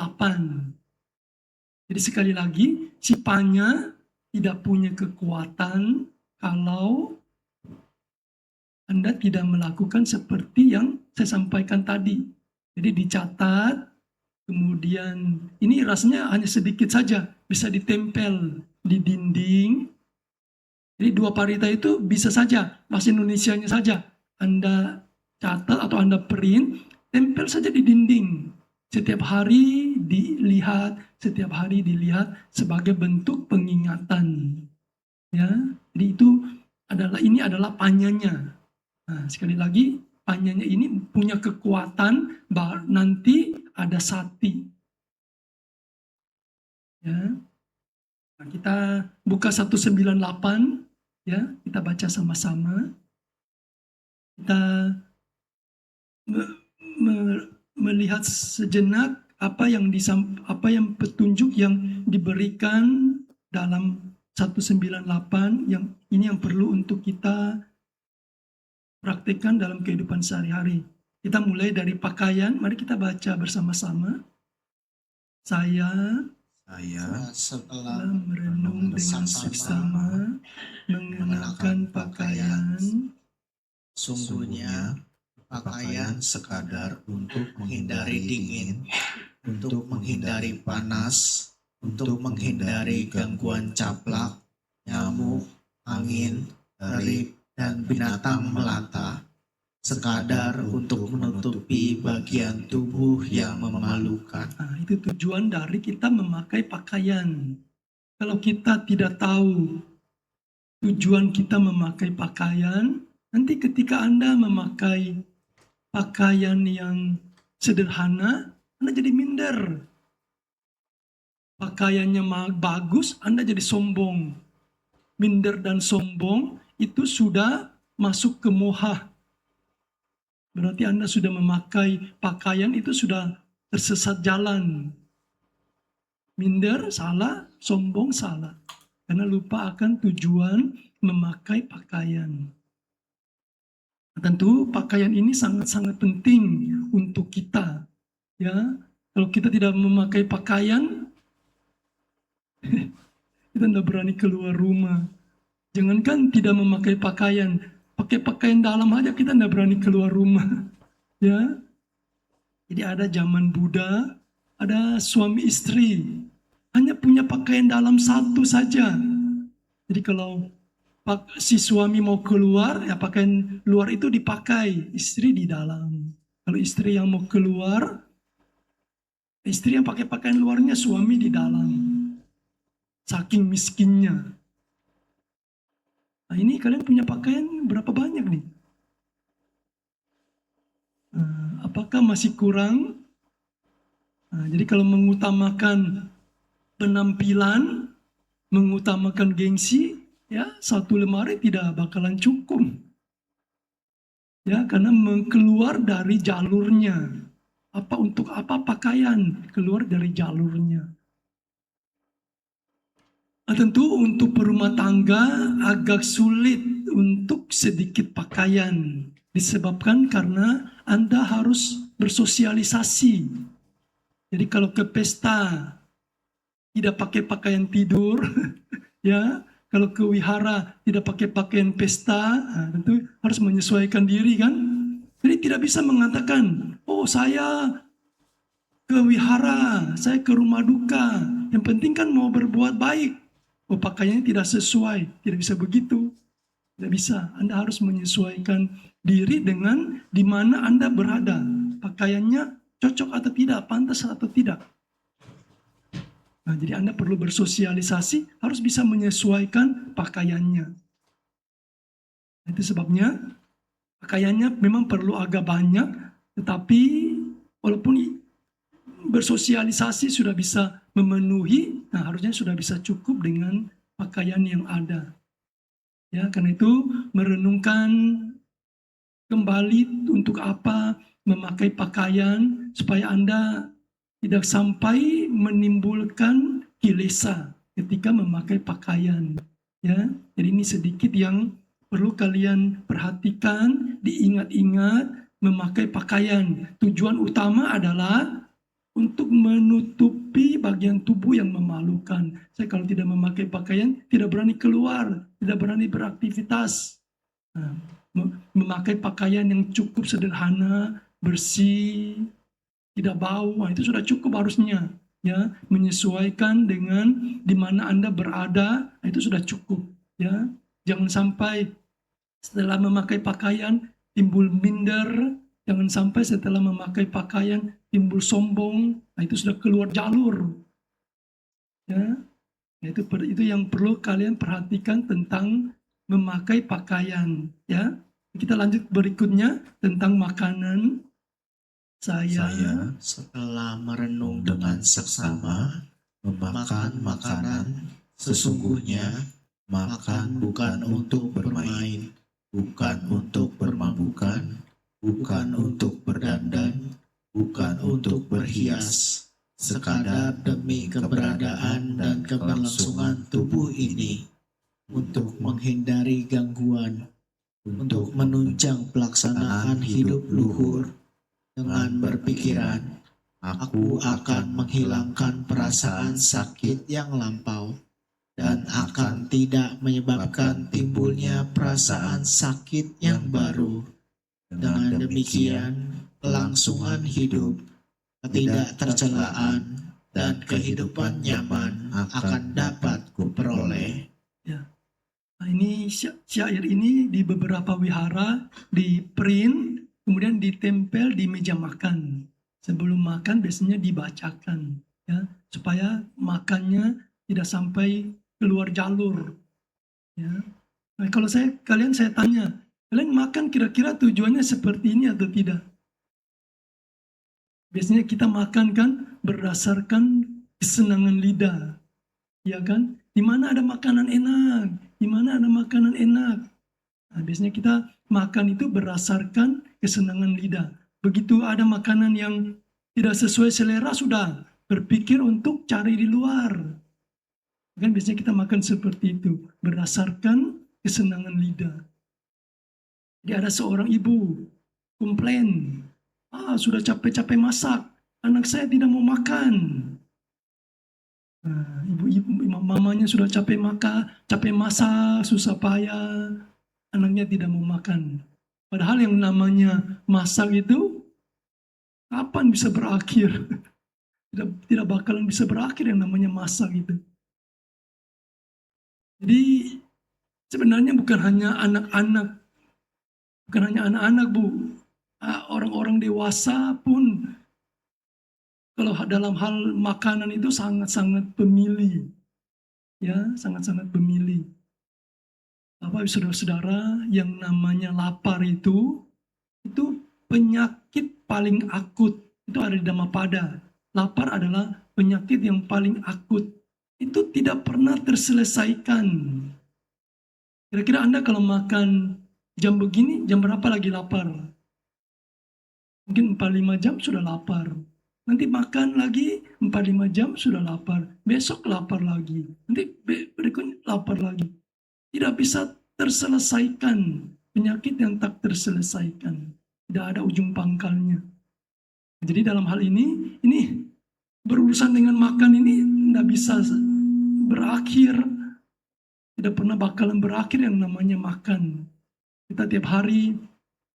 Jadi sekali lagi, si panya tidak punya kekuatan kalau Anda tidak melakukan seperti yang saya sampaikan tadi. Jadi dicatat, kemudian ini rasanya hanya sedikit saja, bisa ditempel di dinding. Jadi dua parita itu bisa saja, bahasa Indonesianya saja. Anda catat atau Anda print, tempel saja di dinding. Setiap hari dilihat sebagai bentuk pengingatan. Ya, jadi ini adalah panyanya. Nah, sekali lagi, panyanya ini punya kekuatan, nanti ada sati. Ya. Nah, kita buka 198. Ya, kita baca sama-sama. Kita melihat sejenak apa yang petunjuk yang diberikan dalam 198 yang ini yang perlu untuk kita praktekkan dalam kehidupan sehari-hari. Kita mulai dari pakaian, mari kita baca bersama-sama. Saya setelah merenung dengan seksama mengenakan pakaian, sungguhnya pakaian sekadar untuk menghindari dingin, untuk menghindari panas, untuk menghindari gangguan caplak, nyamuk, angin, terik, dan binatang melata, sekadar untuk menutupi bagian tubuh yang memalukan. Nah, itu tujuan dari kita memakai pakaian. Kalau kita tidak tahu tujuan kita memakai pakaian, nanti ketika Anda memakai pakaian yang sederhana, Anda jadi minder. Pakaiannya bagus, Anda jadi sombong. Minder dan sombong itu sudah masuk ke moha. Berarti Anda sudah memakai pakaian itu sudah tersesat jalan. Minder salah, sombong salah. Karena lupa akan tujuan memakai pakaian. Tentu pakaian ini sangat-sangat penting untuk kita. Ya, kalau kita tidak memakai pakaian, kita tidak berani keluar rumah. Jangankan tidak memakai pakaian, pakai pakaian dalam aja kita tidak berani keluar rumah. Ya, jadi ada zaman Buddha, ada suami istri, hanya punya pakaian dalam satu saja. Jadi kalau si suami mau keluar, ya pakaian luar itu dipakai, istri di dalam. Kalau istri yang mau keluar, istri yang pakai pakaian luarnya, suami di dalam. Saking miskinnya. Nah ini kalian punya pakaian berapa banyak nih? Apakah masih kurang? Nah, jadi kalau mengutamakan penampilan, mengutamakan gengsi, ya satu lemari tidak bakalan cukup. Ya, karena keluar dari jalurnya. Untuk apa pakaian? Keluar dari jalurnya. Nah, tentu untuk berumah tangga agak sulit untuk sedikit pakaian. Disebabkan karena Anda harus bersosialisasi. Jadi kalau ke pesta tidak pakai pakaian tidur, ya, kalau ke wihara tidak pakai pakaian pesta, nah, tentu harus menyesuaikan diri kan. Jadi tidak bisa mengatakan, oh saya ke wihara, saya ke rumah duka. Yang penting kan mau berbuat baik. Oh pakaiannya tidak sesuai, tidak bisa begitu. Tidak bisa, Anda harus menyesuaikan diri dengan di mana Anda berada. Pakaiannya cocok atau tidak, pantas atau tidak. Nah, jadi Anda perlu bersosialisasi, harus bisa menyesuaikan pakaiannya. Itu sebabnya pakaiannya memang perlu agak banyak, tetapi walaupun bersosialisasi sudah bisa memenuhi, nah harusnya sudah bisa cukup dengan pakaian yang ada. Ya, karena itu merenungkan kembali untuk apa memakai pakaian supaya Anda tidak sampai menimbulkan kilesa ketika memakai pakaian. Ya, jadi ini sedikit yang perlu kalian perhatikan, diingat-ingat memakai pakaian. Tujuan utama adalah untuk menutupi bagian tubuh yang memalukan. Saya kalau tidak memakai pakaian, tidak berani keluar, tidak berani beraktivitas. Nah, memakai pakaian yang cukup sederhana, bersih, tidak bau, nah itu sudah cukup harusnya. Ya, menyesuaikan dengan di mana Anda berada, nah itu sudah cukup. Ya, jangan sampai setelah memakai pakaian timbul minder. Jangan sampai setelah memakai pakaian timbul sombong, nah itu sudah keluar jalur. Ya, nah itu yang perlu kalian perhatikan tentang memakai pakaian. Ya, kita lanjut berikutnya tentang makanan. Saya Setelah merenung dengan seksama, memakan makanan, sesungguhnya makan bukan untuk bermain, bukan untuk bermabukan, bukan untuk berdandan, bukan untuk berhias, sekadar demi keberadaan dan keberlangsungan tubuh ini, untuk menghindari gangguan, untuk menunjang pelaksanaan hidup luhur, dengan berpikiran, aku akan menghilangkan perasaan sakit yang lampau dan akan tidak menyebabkan timbulnya perasaan sakit yang baru. Dengan demikian, kelangsungan hidup, ketidaktercelaan, dan kehidupan nyaman akan dapat kuperoleh. Nah, ini syair ini di beberapa wihara di print, kemudian ditempel di meja makan. Sebelum makan biasanya dibacakan, ya, supaya makannya tidak sampai keluar jalur. Ya. Nah, kalau saya tanya, kalian makan kira-kira tujuannya seperti ini atau tidak? Biasanya kita makan kan berdasarkan kesenangan lidah, ya kan? Di mana ada makanan enak, di mana ada makanan enak. Nah, biasanya kita makan itu berdasarkan kesenangan lidah. Begitu ada makanan yang tidak sesuai selera, sudah berpikir untuk cari di luar. Kan biasanya kita makan seperti itu, berdasarkan kesenangan lidah. Jadi ada seorang ibu komplain, sudah capek-capek masak, anak saya tidak mau makan. Nah, mamanya sudah capek masak, susah payah, anaknya tidak mau makan. Padahal yang namanya masak itu kapan bisa berakhir? Tidak bakalan bisa berakhir yang namanya masak itu. Jadi sebenarnya bukan hanya anak-anak, Bu. Orang-orang dewasa pun kalau dalam hal makanan itu sangat-sangat pemilih. Ya, sangat-sangat pemilih. Bapak saudara-saudara, yang namanya lapar itu penyakit paling akut. Itu ada di Dhammapada. Lapar adalah penyakit yang paling akut. Itu tidak pernah terselesaikan. Kira-kira Anda kalau makan jam begini, jam berapa lagi lapar? Mungkin 4-5 jam sudah lapar. Nanti makan lagi 4-5 jam sudah lapar. Besok lapar lagi. Nanti berikutnya lapar lagi. Tidak bisa terselesaikan. Penyakit yang tak terselesaikan. Tidak ada ujung pangkalnya. Jadi dalam hal ini berurusan dengan makan ini tidak bisa berakhir. Tidak pernah bakalan berakhir yang namanya makan. Kita tiap hari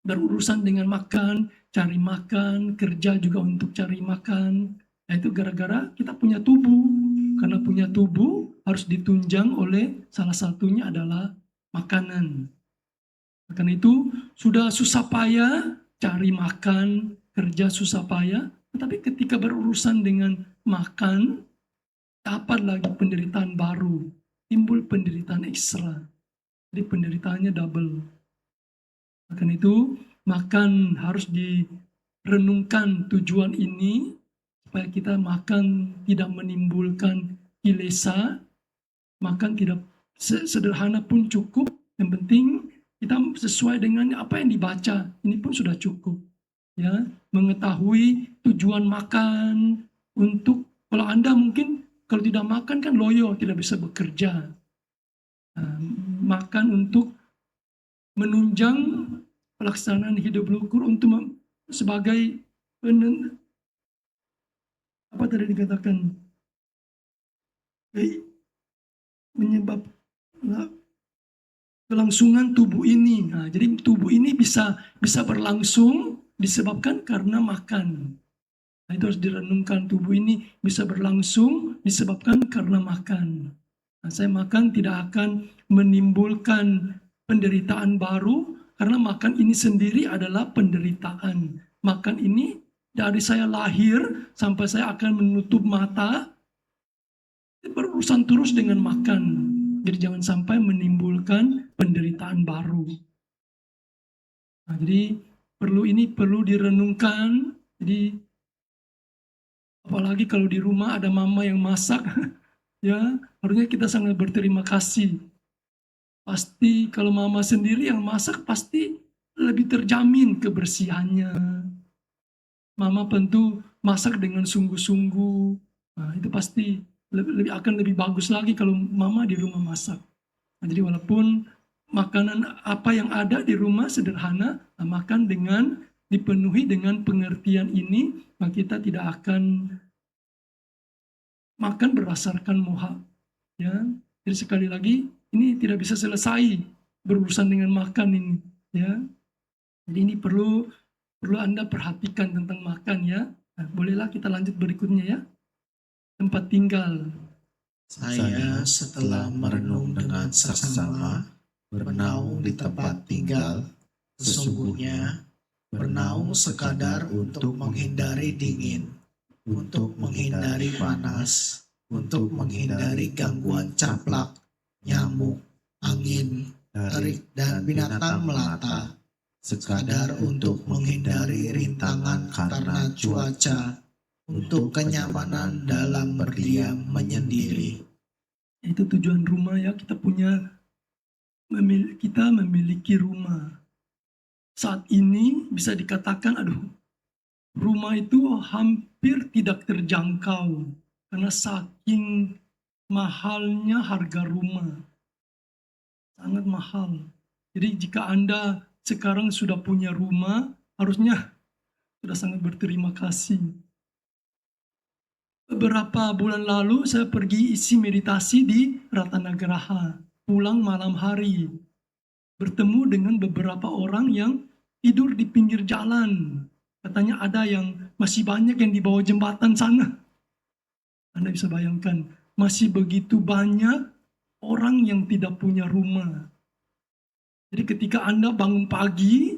berurusan dengan makan, cari makan, kerja juga untuk cari makan. Nah, itu gara-gara kita punya tubuh. Karena punya tubuh harus ditunjang oleh salah satunya adalah makanan. Karena itu sudah susah payah cari makan, kerja susah payah, tetapi ketika berurusan dengan makan, dapat lagi penderitaan baru, timbul penderitaan ekstra. Jadi penderitaannya double. Karena itu makan harus direnungkan tujuan ini supaya kita makan tidak menimbulkan kilesa, makan tidak sederhana pun cukup, yang penting kita sesuai dengan apa yang dibaca, ini pun sudah cukup. Ya, mengetahui tujuan makan untuk, kalau Anda mungkin kalau tidak makan kan loyo, tidak bisa bekerja. Makan untuk menunjang pelaksanaan hidup luhur untuk sebagai apa tadi dikatakan menyebab kelangsungan tubuh ini. Nah, jadi tubuh ini bisa berlangsung disebabkan karena makan. Nah, itu harus direnungkan, tubuh ini bisa berlangsung disebabkan karena makan. Nah, saya makan tidak akan menimbulkan penderitaan baru, karena makan ini sendiri adalah penderitaan. Makan ini dari saya lahir sampai saya akan menutup mata, berurusan terus dengan makan. Jadi jangan sampai menimbulkan penderitaan baru. Nah, jadi perlu direnungkan. Jadi apalagi kalau di rumah ada mama yang masak, ya harusnya kita sangat berterima kasih. Pasti kalau mama sendiri yang masak pasti lebih terjamin kebersihannya. Mama tentu masak dengan sungguh-sungguh. Nah, itu pasti akan lebih bagus lagi kalau mama di rumah masak. Nah, jadi walaupun makanan apa yang ada di rumah sederhana, makan dengan dipenuhi dengan pengertian ini, maka kita tidak akan makan berdasarkan moha. Ya, jadi sekali lagi ini tidak bisa selesai berurusan dengan makan ini. Ya, jadi ini perlu Anda perhatikan tentang makan ya. Nah, bolehlah kita lanjut berikutnya ya. Tempat tinggal. Saya setelah merenung dengan saksama, bernaung di tempat tinggal, sesungguhnya bernaung sekadar untuk menghindari dingin, untuk menghindari panas, untuk menghindari gangguan caplak, nyamuk, angin, terik, dan binatang melata, sekadar untuk menghindari rintangan karena cuaca, untuk kenyamanan dalam berdiam menyendiri. Itu tujuan rumah ya, kita memiliki rumah. Saat ini bisa dikatakan, rumah itu hampir tidak terjangkau karena saking mahalnya harga rumah. Sangat mahal. Jadi jika Anda sekarang sudah punya rumah, harusnya sudah sangat berterima kasih. Beberapa bulan lalu saya pergi isi meditasi di Ratanagraha, pulang malam hari, bertemu dengan beberapa orang yang tidur di pinggir jalan. Katanya ada yang masih banyak yang di bawah jembatan sana. Anda bisa bayangkan, masih begitu banyak orang yang tidak punya rumah. Jadi ketika Anda bangun pagi,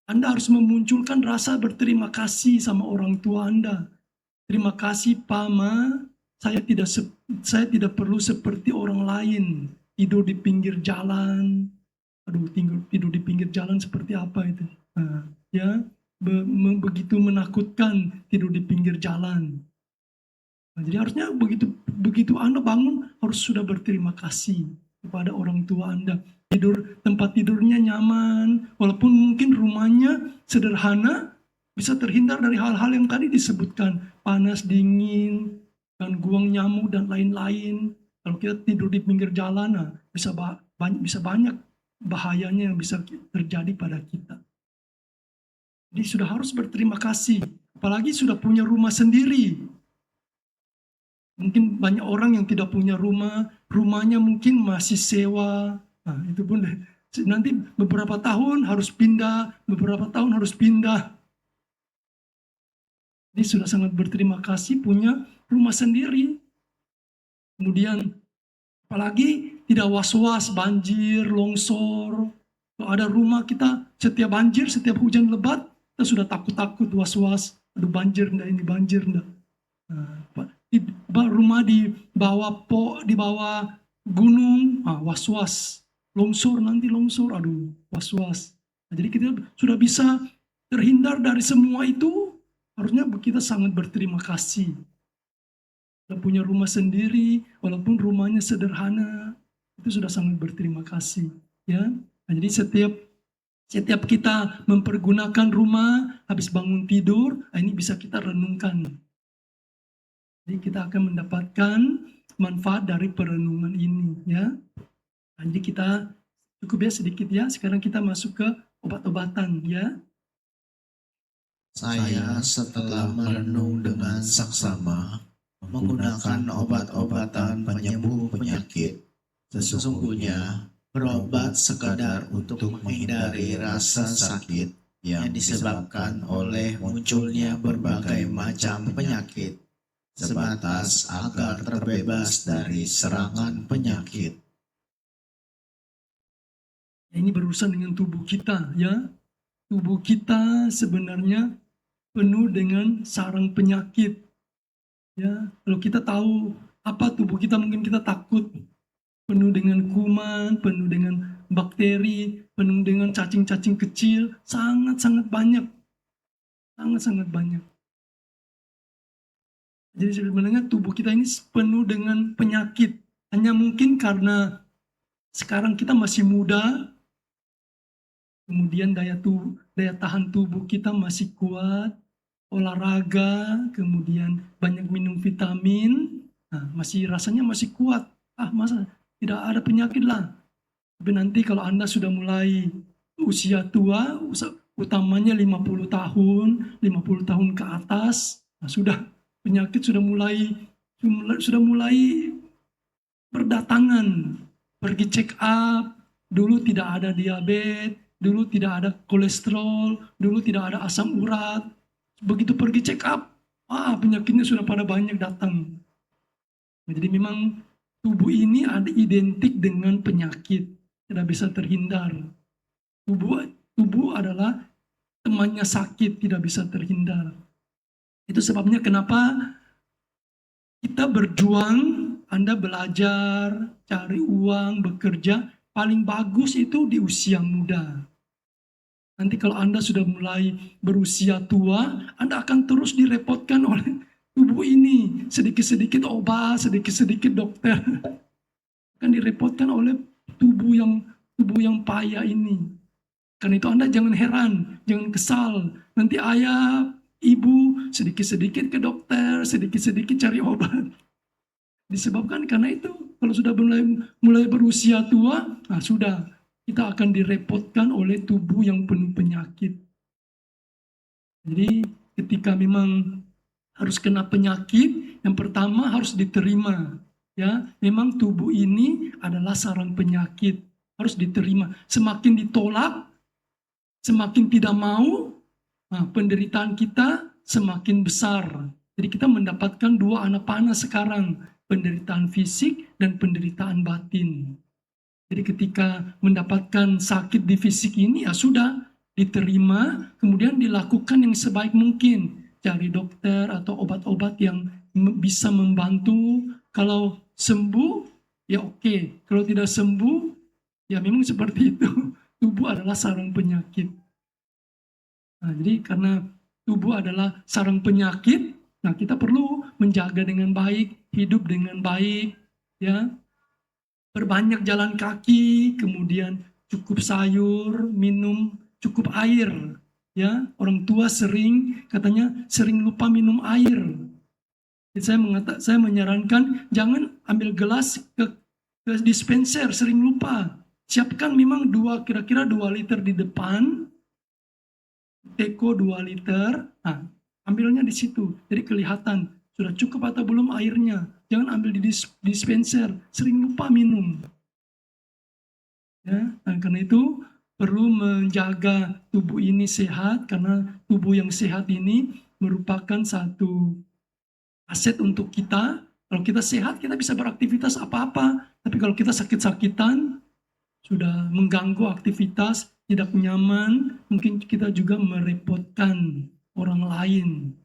Anda harus memunculkan rasa berterima kasih sama orang tua Anda. Terima kasih Pama, saya tidak perlu seperti orang lain, tidur di pinggir jalan. Tidur di pinggir jalan seperti apa itu? Nah, ya, begitu menakutkan tidur di pinggir jalan. Nah, jadi harusnya begitu Anda bangun harus sudah berterima kasih kepada orang tua Anda. Tempat tidurnya nyaman, walaupun mungkin rumahnya sederhana, bisa terhindar dari hal-hal yang tadi disebutkan, panas, dingin, gangguan nyamuk dan lain-lain. Kalau kita tidur di pinggir jalan, nah, bisa banyak bahayanya yang bisa terjadi pada kita. Jadi sudah harus berterima kasih, apalagi sudah punya rumah sendiri. Mungkin banyak orang yang tidak punya rumah, rumahnya mungkin masih sewa. Nah, itu pun nanti beberapa tahun harus pindah, beberapa tahun harus pindah. Jadi sudah sangat berterima kasih punya rumah sendiri. Kemudian apalagi tidak was-was banjir, longsor. Kalau ada rumah kita setiap banjir, setiap hujan lebat, kita sudah takut-takut, was-was. Aduh banjir enggak ini, banjir enggak. Nah, rumah di bawah gunung, was-was. Longsor nanti longsor, aduh was-was. Nah, jadi kita sudah bisa terhindar dari semua itu, harusnya kita sangat berterima kasih. Kita punya rumah sendiri, walaupun rumahnya sederhana, itu sudah sangat berterima kasih. Ya, nah, jadi setiap kita mempergunakan rumah, habis bangun tidur, ini bisa kita renungkan. Jadi kita akan mendapatkan manfaat dari perenungan ini, ya. Nah, jadi kita cukup ya sedikit ya. Sekarang kita masuk ke obat-obatan, ya. Saya setelah merenung dengan saksama, menggunakan obat-obatan penyembuh penyakit. Sesungguhnya, berobat sekadar untuk menghindari rasa sakit yang disebabkan oleh munculnya berbagai macam penyakit, sebatas agar terbebas dari serangan penyakit. Ini berurusan dengan tubuh kita, ya. Tubuh kita sebenarnya penuh dengan sarang penyakit. Ya, kalau kita tahu apa tubuh kita, mungkin kita takut. Penuh dengan kuman, penuh dengan bakteri, penuh dengan cacing-cacing kecil, sangat-sangat banyak. Sangat-sangat banyak. Jadi sebenarnya tubuh kita ini penuh dengan penyakit. Hanya mungkin karena sekarang kita masih muda, kemudian daya tahan tubuh kita masih kuat, olahraga, kemudian banyak minum vitamin, rasanya masih kuat. Masa tidak ada penyakit lah. Tapi nanti kalau Anda sudah mulai usia tua, utamanya 50 tahun ke atas, sudah penyakit sudah mulai berdatangan. Pergi check up, dulu tidak ada diabetes, dulu tidak ada kolesterol, dulu tidak ada asam urat. Begitu pergi check up, penyakitnya sudah pada banyak datang. Jadi memang tubuh ini ada identik dengan penyakit, tidak bisa terhindar. Tubuh adalah temannya sakit, tidak bisa terhindar. Itu sebabnya kenapa kita berjuang, Anda belajar, cari uang, bekerja, paling bagus itu di usia muda. Nanti kalau Anda sudah mulai berusia tua, Anda akan terus direpotkan oleh tubuh ini. Sedikit-sedikit obat, sedikit-sedikit dokter. Akan direpotkan oleh tubuh yang payah ini. Karena itu Anda jangan heran, jangan kesal. Nanti ayah, ibu sedikit-sedikit ke dokter, sedikit-sedikit cari obat. Disebabkan karena itu, kalau sudah mulai berusia tua, sudah kita akan direpotkan oleh tubuh yang penuh penyakit. Jadi ketika memang harus kena penyakit, yang pertama harus diterima. Ya, memang tubuh ini adalah sarang penyakit, harus diterima. Semakin ditolak, semakin tidak mau, penderitaan kita semakin besar. Jadi kita mendapatkan dua anak panah sekarang, penderitaan fisik dan penderitaan batin. Jadi ketika mendapatkan sakit di fisik ini, sudah diterima, kemudian dilakukan yang sebaik mungkin. Cari dokter atau obat-obat yang bisa membantu. Kalau sembuh, ya oke. Kalau tidak sembuh, ya memang seperti itu. Tubuh adalah sarang penyakit. Jadi karena tubuh adalah sarang penyakit, kita perlu menjaga dengan baik, hidup dengan baik, ya. Perbanyak jalan kaki, kemudian cukup sayur, minum cukup air, ya. Orang tua katanya sering lupa minum air. Jadi saya menyarankan jangan ambil gelas ke dispenser, sering lupa. Siapkan memang kira-kira 2 liter di depan, teko 2 liter, ambilnya di situ. Jadi kelihatan sudah cukup atau belum airnya. Jangan ambil di dispenser, sering lupa minum. Ya, karena itu perlu menjaga tubuh ini sehat, karena tubuh yang sehat ini merupakan satu aset untuk kita. Kalau kita sehat, kita bisa beraktivitas apa-apa. Tapi kalau kita sakit-sakitan, sudah mengganggu aktivitas, tidak nyaman, mungkin kita juga merepotkan orang lain.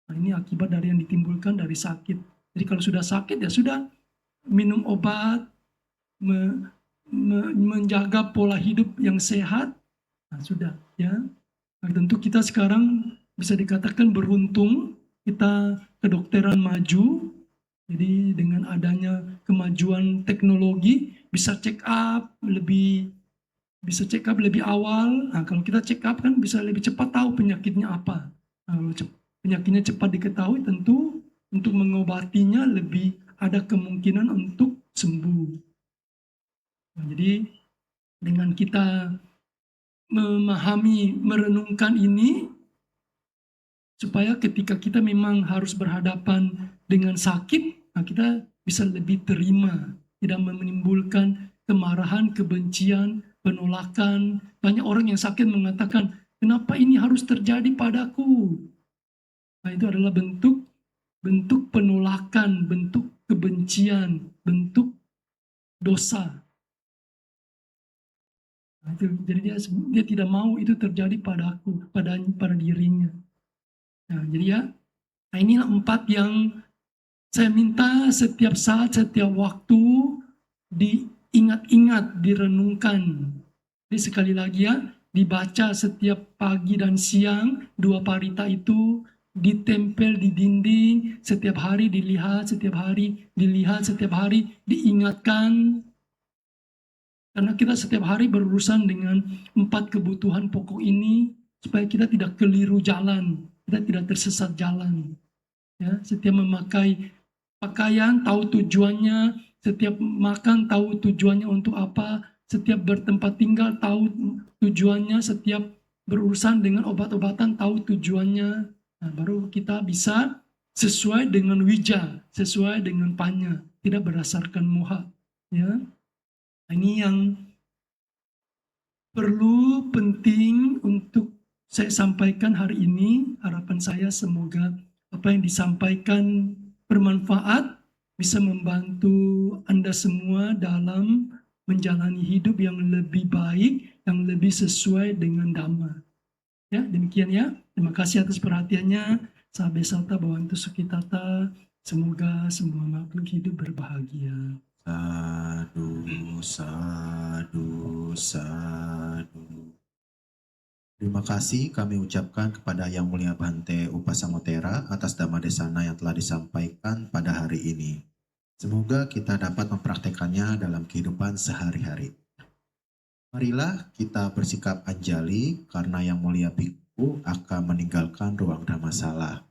Nah, ini akibat dari yang ditimbulkan dari sakit. Jadi kalau sudah sakit ya sudah, minum obat, menjaga pola hidup yang sehat, nah sudah ya. Nah, tentu kita sekarang bisa dikatakan beruntung, kita kedokteran maju, jadi dengan adanya kemajuan teknologi bisa check up lebih awal. Nah, kalau kita check up kan bisa lebih cepat tahu penyakitnya apa. Nah, kalau penyakitnya cepat diketahui, tentu untuk mengobatinya lebih ada kemungkinan untuk sembuh. Nah, jadi dengan kita memahami, merenungkan ini, supaya ketika kita memang harus berhadapan dengan sakit, nah kita bisa lebih terima, tidak menimbulkan kemarahan, kebencian, penolakan. Banyak orang yang sakit mengatakan, kenapa ini harus terjadi padaku? Nah, itu adalah bentuk penolakan, bentuk kebencian, bentuk dosa. Nah, itu, jadi dia tidak mau itu terjadi padaku, pada dirinya. Nah, jadi ya, nah inilah 4 yang saya minta setiap saat, setiap waktu diingat-ingat, direnungkan. Jadi sekali lagi ya, dibaca setiap pagi dan siang, 2 parita itu ditempel di dinding, setiap hari dilihat, setiap hari dilihat, setiap hari diingatkan. Karena kita setiap hari berurusan dengan 4 kebutuhan pokok ini, supaya kita tidak keliru jalan, kita tidak tersesat jalan. Ya, setiap memakai pakaian tahu tujuannya, setiap makan tahu tujuannya untuk apa, setiap bertempat tinggal tahu tujuannya, setiap berurusan dengan obat-obatan tahu tujuannya. Nah, baru kita bisa sesuai dengan wija, sesuai dengan panya, tidak berdasarkan moha. Ya, ini yang perlu penting untuk saya sampaikan hari ini. Harapan saya semoga apa yang disampaikan bermanfaat, bisa membantu Anda semua dalam menjalani hidup yang lebih baik, yang lebih sesuai dengan Dhamma. Ya, demikian ya. Terima kasih atas perhatiannya. Sabe Sata Bhavantu Sukhitata. Semoga semua makhluk hidup berbahagia. Sadu, sadu, sadu. Terima kasih kami ucapkan kepada Yang Mulia Bhante Upasamotera atas Dhamma Desana yang telah disampaikan pada hari ini. Semoga kita dapat mempraktekannya dalam kehidupan sehari-hari. Marilah kita bersikap anjali karena Yang Mulia Bhikkhu akan meninggalkan ruang dhammasala.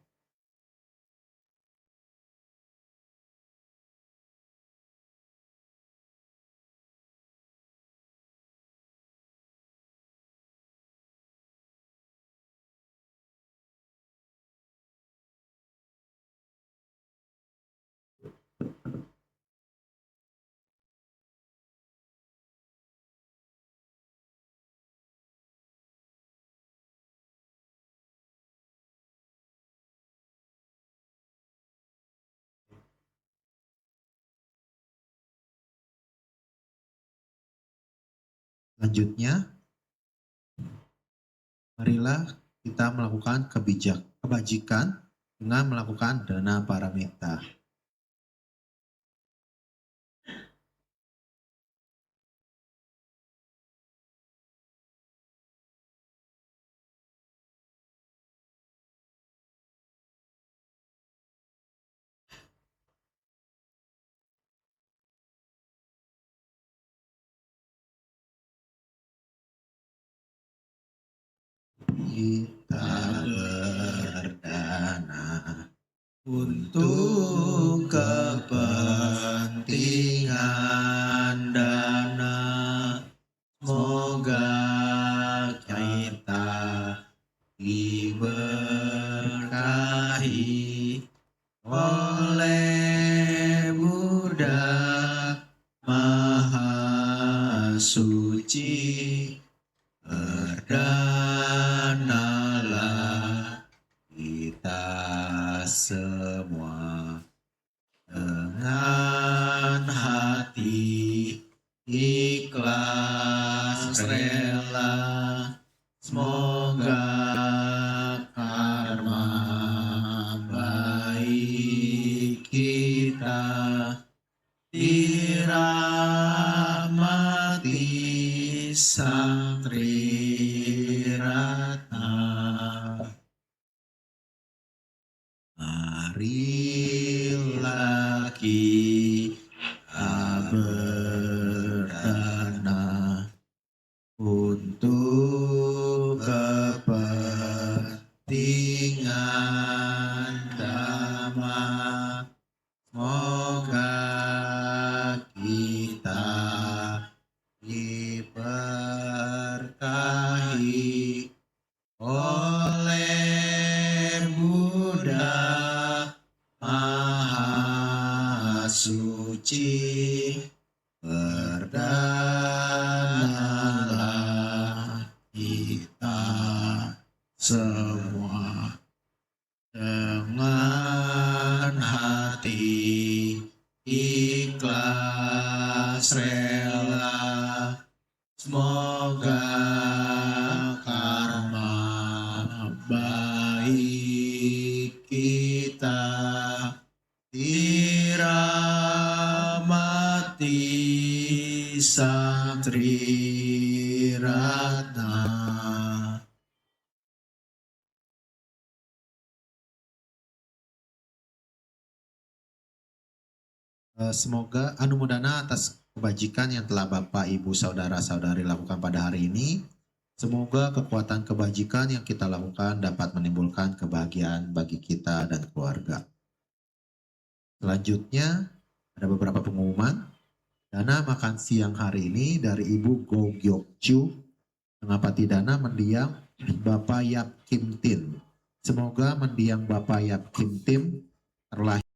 Selanjutnya, marilah kita melakukan kebajikan dengan melakukan dana paramita. Kita berdana untuk kepentingan dana. Semoga kita diberkahi oleh Buddha Maha Suci. Berdanalah kita semua dengan hati ikhlas. rela, semoga karma baik kita dirahmati Sang Triratna. Marilah kita berdana untuk kepentingan damai. Semoga kita diberkahi oleh Buddha Maha Suci. Berdanalah kita semua dengan hati ikhlas rela, semoga karma baik kita dirahmati Sang Triratna. Semoga anumodana atas kebajikan yang telah Bapak, Ibu, Saudara-saudari lakukan pada hari ini. Semoga kekuatan kebajikan yang kita lakukan dapat menimbulkan kebahagiaan bagi kita dan keluarga. Selanjutnya, ada beberapa pengumuman. Dana makan siang hari ini dari Ibu Go Gyok Chu, Pengapati dana mendiang Bapak Yap Kim Tin. Semoga mendiang Bapak Yap Kim Tin terlahir